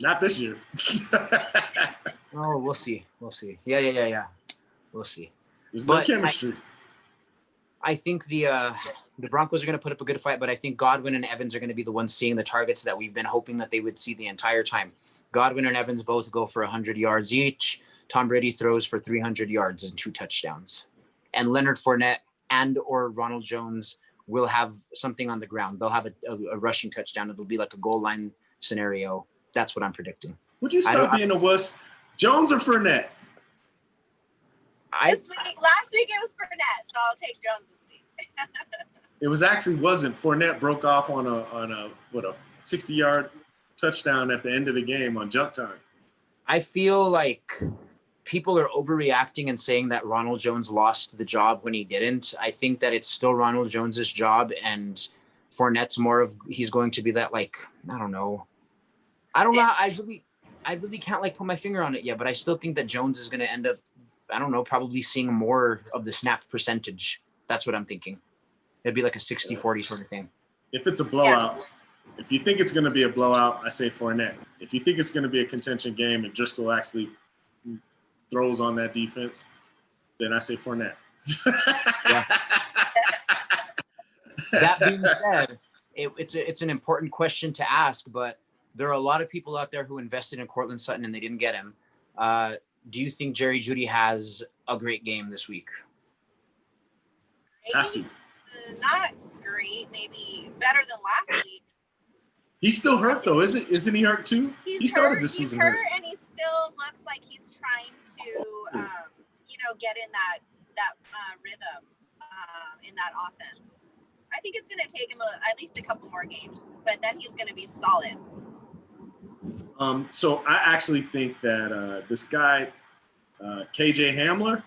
Not this year. Oh, we'll see. Yeah. We'll see. There's no chemistry. I think the Broncos are going to put up a good fight, but I think Godwin and Evans are going to be the ones seeing the targets that we've been hoping that they would see the entire time. Godwin and Evans both go for 100 yards each. Tom Brady throws for 300 yards and 2 touchdowns. And Leonard Fournette and or Ronald Jones will have something on the ground. They'll have a rushing touchdown. It'll be like a goal line scenario. That's what I'm predicting. Would you stop being a wuss? Jones or Fournette? Last week it was Fournette, so I'll take Jones this week. It wasn't. Fournette broke off on a 60-yard touchdown at the end of the game on junk time. I feel like people are overreacting and saying that Ronald Jones lost the job when he didn't. I think that it's still Ronald Jones's job, and Fournette's he's going to be that, like, I don't know. I really can't like put my finger on it yet, but I still think that Jones is going to end up, I don't know, probably seeing more of the snap percentage. That's what I'm thinking. It'd be like a 60-40 sort of thing. If it's a blowout, if you think it's going to be a blowout, I say Fournette. If you think it's going to be a contention game and Driscoll actually throws on that defense, then I say Fournette. Yeah. That being said, it's an important question to ask, but there are a lot of people out there who invested in Courtland Sutton and they didn't get him. Do you think Jerry Judy has a great game this week? Has to. Not great, maybe better than last week. He's still hurt though, isn't he hurt too? He started the season hurt, and he still looks like he's trying to, get in that rhythm in that offense. I think it's going to take him at least a couple more games, but then he's going to be solid. So I actually think that this guy, KJ Hamler,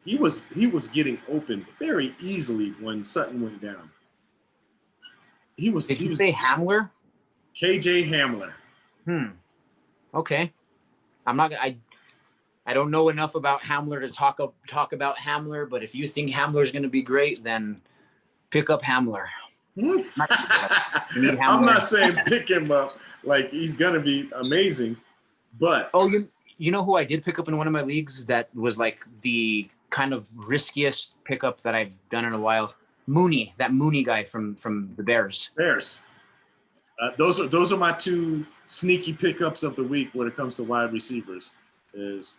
he was getting open very easily when Sutton went down. Did you say Hamler? KJ Hamler. Okay. I don't know enough about Hamler to talk about Hamler, but if you think Hamler is going to be great, then pick up Hamler. I'm not saying pick him up like he's gonna be amazing, but you know who I did pick up in one of my leagues that was like the kind of riskiest pickup that I've done in a while? Mooney, that Mooney guy from the Bears. Those are my 2 sneaky pickups of the week when it comes to wide receivers. Is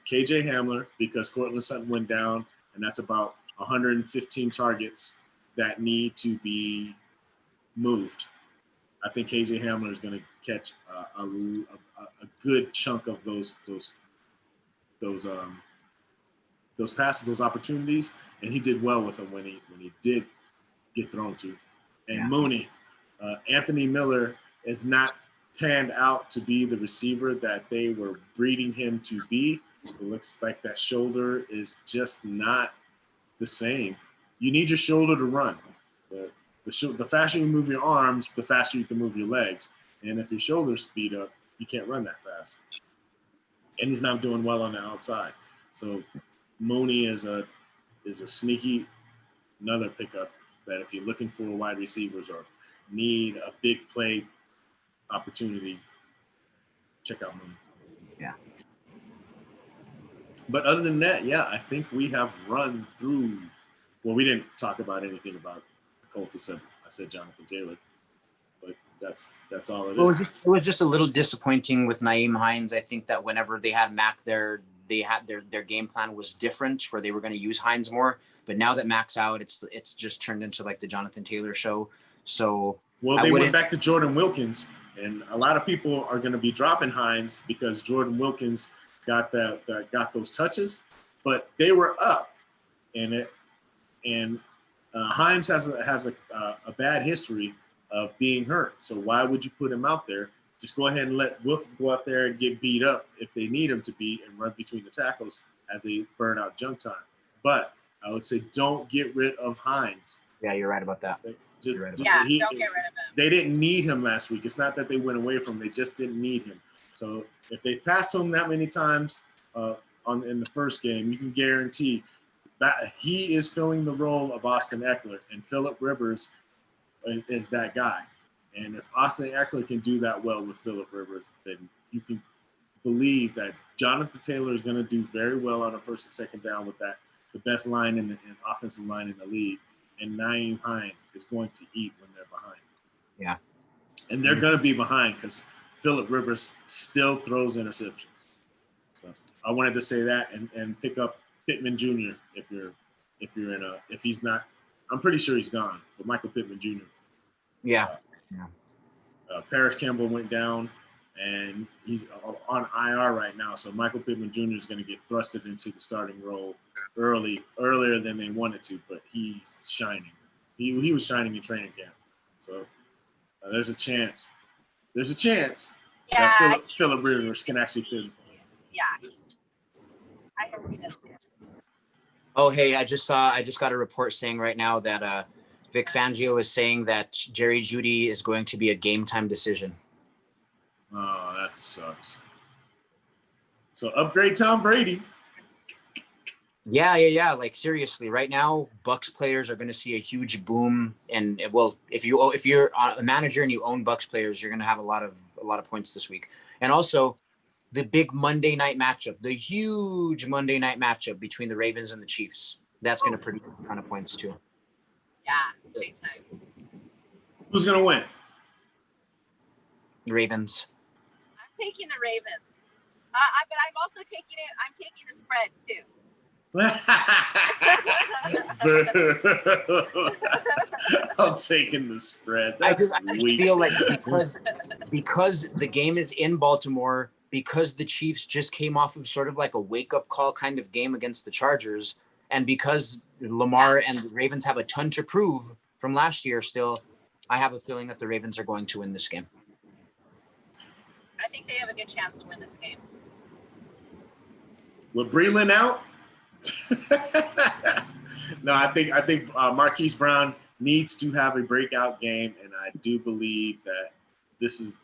KJ Hamler, because Courtland Sutton went down, and that's about 115 targets that need to be moved. I think KJ Hamler is going to catch a good chunk of those passes, those opportunities, and he did well with them when he did get thrown to. And Mooney, Anthony Miller is not panned out to be the receiver that they were breeding him to be. It looks like that shoulder is just not the same. You need your shoulder to run. The faster you move your arms, the faster you can move your legs. And if your shoulders speed up, you can't run that fast. And he's not doing well on the outside. So Mooney is a sneaky another pickup that if you're looking for wide receivers or need a big play opportunity, check out Mooney. Yeah. But other than that, yeah, I think we have run through. Well, we didn't talk about anything about the Colts. I said Jonathan Taylor, but that's all it is. It was just a little disappointing with Nyheim Hines. I think that whenever they had Mac there, they had their game plan was different, where they were going to use Hines more. But now that Mac's out, it's just turned into like the Jonathan Taylor show. So they went back to Jordan Wilkins, and a lot of people are going to be dropping Hines because Jordan Wilkins got those touches, but they were up, and Hines has a bad history of being hurt. So why would you put him out there? Just go ahead and let Wilkins go out there and get beat up if they need him to be and run between the tackles as they burn out junk time. But I would say don't get rid of Hines. Yeah, you're right about that. Don't get rid of him. They didn't need him last week. It's not that they went away from him. They just didn't need him. So if they passed him that many times in the first game, you can guarantee that he is filling the role of Austin Eckler, and Phillip Rivers is that guy. And if Austin Eckler can do that well with Phillip Rivers, then you can believe that Jonathan Taylor is going to do very well on a first and second down with that, the best line in the offensive line in the league. And Nyheim Hines is going to eat when they're behind. Yeah. And they're going to be behind because Phillip Rivers still throws interceptions. So I wanted to say that and pick up Pittman Jr. if he's not, I'm pretty sure he's gone, but Michael Pittman Jr. Yeah. Paris Campbell went down, and he's on IR right now. So Michael Pittman Jr. is going to get thrusted into the starting role earlier than they wanted to, but he's shining. He was shining in training camp. So there's a chance. That Phillip Rivers can actually fit. Yeah. I agree. Oh, hey, I just got a report saying right now that Vic Fangio is saying that Jerry Judy is going to be a game time decision. Oh, that sucks. So upgrade Tom Brady. Yeah. Like seriously, right now, Bucks players are going to see a huge boom. And well, if you're a manager and you own Bucks players, you're going to have a lot of points this week. And also, the big Monday night matchup, the huge Monday night matchup between the Ravens and the Chiefs. That's going to produce a ton of points too. Yeah, big time. Who's going to win? Ravens. I'm taking the Ravens. But I'm also taking the spread too. I'm taking the spread. I That's weak. feel like because the game is in Baltimore, because the Chiefs just came off of sort of like a wake-up call kind of game against the Chargers, and because Lamar and the Ravens have a ton to prove from last year still, I have a feeling that the Ravens are going to win this game. I think they have a good chance to win this game. With Breland out? No, I think Marquise Brown needs to have a breakout game, and I do believe that this is,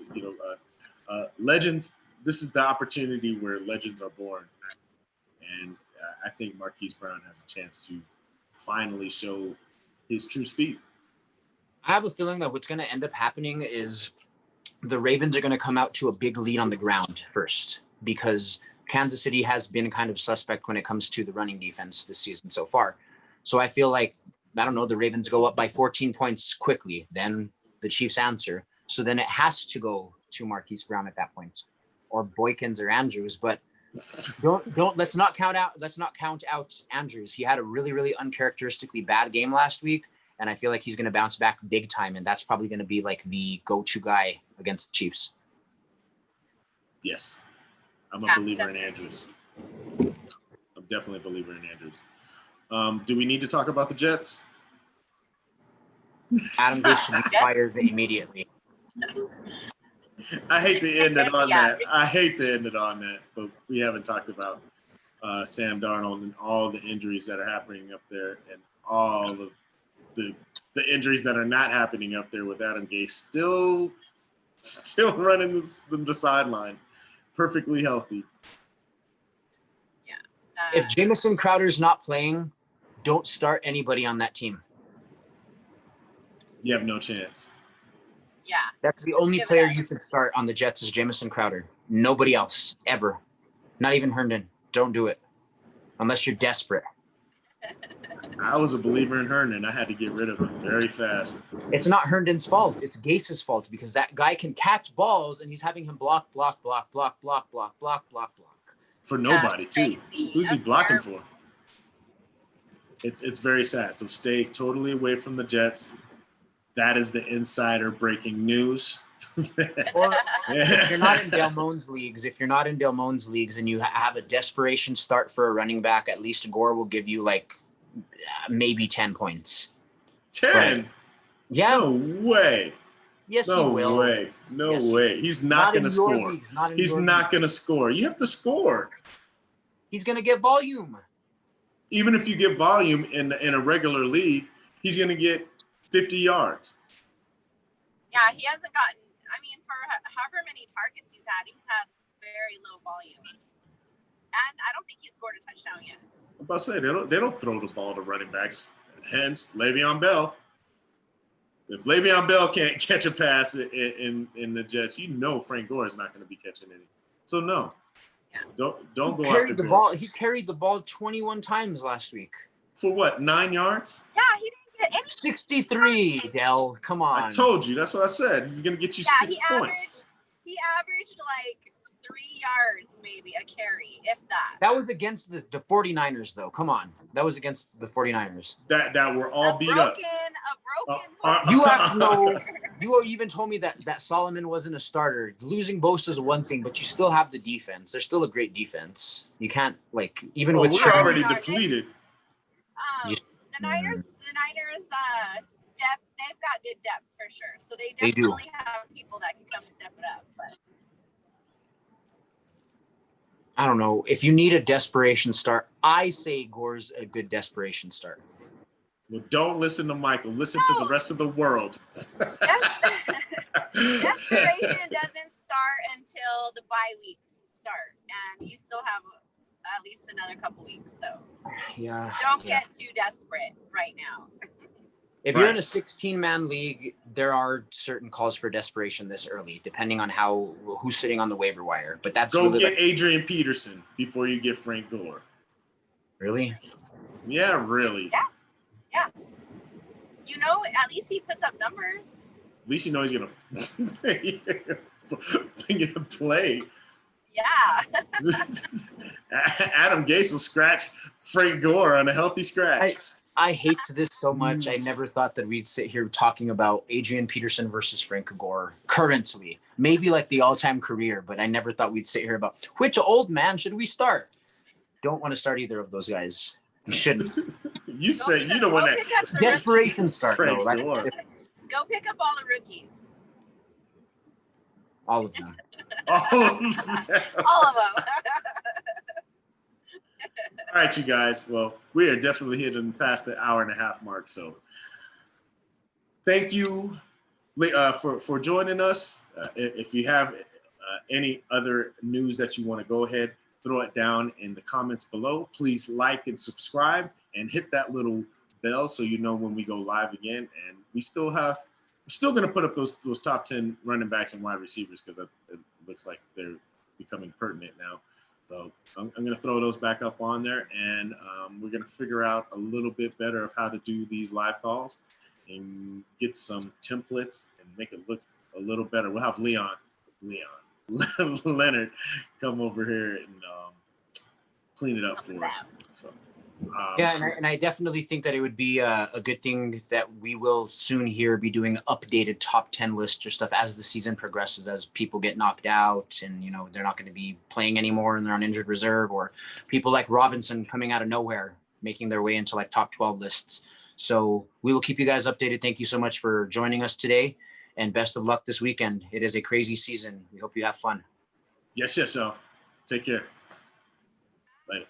legends. This is the opportunity where legends are born, and I think Marquise Brown has a chance to finally show his true speed. I have a feeling that what's going to end up happening is the Ravens are going to come out to a big lead on the ground first, because Kansas City has been kind of suspect when it comes to the running defense this season so far. So I feel like, I don't know, the Ravens go up by 14 points quickly, then the Chiefs answer. So then it has to go to Marquise Brown at that point, or Boykins or Andrews. But let's not count out Andrews. He had a really, really uncharacteristically bad game last week, and I feel like he's going to bounce back big time, and that's probably going to be like the go-to guy against the Chiefs. Yes. I'm a believer in Andrews. I'm definitely a believer in Andrews. Do we need to talk about the Jets? Adam Gase should be fired immediately. I hate to end it on that. But we haven't talked about Sam Darnold and all the injuries that are happening up there, and all of the injuries that are not happening up there with Adam Gase still running the sideline, perfectly healthy. Yeah. If Jamison Crowder's not playing, don't start anybody on that team. You have no chance. Yeah. That's the only player you could start on the Jets is Jamison Crowder. Nobody else, ever. Not even Herndon. Don't do it. unless you're desperate. I was a believer in Herndon. I had to get rid of him very fast. It's not Herndon's fault. It's Gase's fault because that guy can catch balls and he's having him block. For nobody, too. Crazy. Who's he That's blocking terrible. for? It's very sad. So stay totally away from the Jets. That is the insider breaking news. Or if you're not in Del Mone's leagues and you have a desperation start for a running back, at least Gore will give you like maybe 10 points. 10? But, yeah. No way. Yes, No he will. way. No Yes, way. He's not going to score. He's not going to score. You have to score. He's going to get volume. Even if you get volume in a regular league, he's going to get 50 yards. Yeah, he hasn't gotten, I mean, for however many targets he's had very low volume. And I don't think he's scored a touchdown yet. I'm about to say, they don't throw the ball to running backs. Hence, Le'Veon Bell. If Le'Veon Bell can't catch a pass in the Jets, you know Frank Gore is not going to be catching any. So, no. Yeah. Don't go after the Gore. ball. He carried the ball 21 times last week. For what, 9 yards? Yeah, he didn't get any. 63, Dell. Come on. I told you. That's what I said. He's going to get you 6 points. He averaged like 3 yards, maybe, a carry, if that. That was against the 49ers, though. Come on. That was against the 49ers. That were all beat up. A broken You have to know. You even told me that Solomon wasn't a starter. Losing Bosa is one thing, but you still have the defense. They're still a great defense. You can't, like, even with we're already depleted. The Niners, depth. They've got good depth for sure. So they They do. definitely have people that can come step it up. But I don't know. If you need a desperation start, I say Gore's a good desperation start. Well, don't listen to Michael. Listen to the rest of the world. Desperation doesn't start until the bye weeks start, and you still have at least another couple weeks. So Yeah. don't get too desperate right now. If you're in a 16-man league, there are certain calls for desperation this early, depending on who's sitting on the waiver wire. But that's Go really get Adrian Peterson before you get Frank Gore. Really. Yeah, really. Yeah. You know, at least he puts up numbers. At least you know he's gonna play. Yeah. Adam Gase will scratch Frank Gore on a healthy scratch. I hate this so much. I never thought that we'd sit here talking about Adrian Peterson versus Frank Gore currently. Maybe like the all-time career, but I never thought we'd sit here about which old man should we start. Don't want to start either of those guys. You shouldn't. You say you don't want that desperation start. Frank Though, Gore. Go pick up all the rookies. All of them. All of them. All right, you guys. Well, we are definitely hitting past the hour and a half mark. So thank you for joining us. If you have any other news that you want to go ahead, throw it down in the comments below. Please like and subscribe and hit that little bell so you know when we go live again. And we're still going to put up those top 10 running backs and wide receivers because it looks like they're becoming pertinent now. So I'm going to throw those back up on there, and we're going to figure out a little bit better of how to do these live calls and get some templates and make it look a little better. We'll have Leonard come over here and clean it up for us. So. And I definitely think that it would be a good thing that we will soon here be doing updated top 10 lists or stuff as the season progresses, as people get knocked out and, you know, they're not going to be playing anymore and they're on injured reserve, or people like Robinson coming out of nowhere, making their way into like top 12 lists. So we will keep you guys updated. Thank you so much for joining us today, and best of luck this weekend. It is a crazy season. We hope you have fun. Yes, y'all. Take care. Later.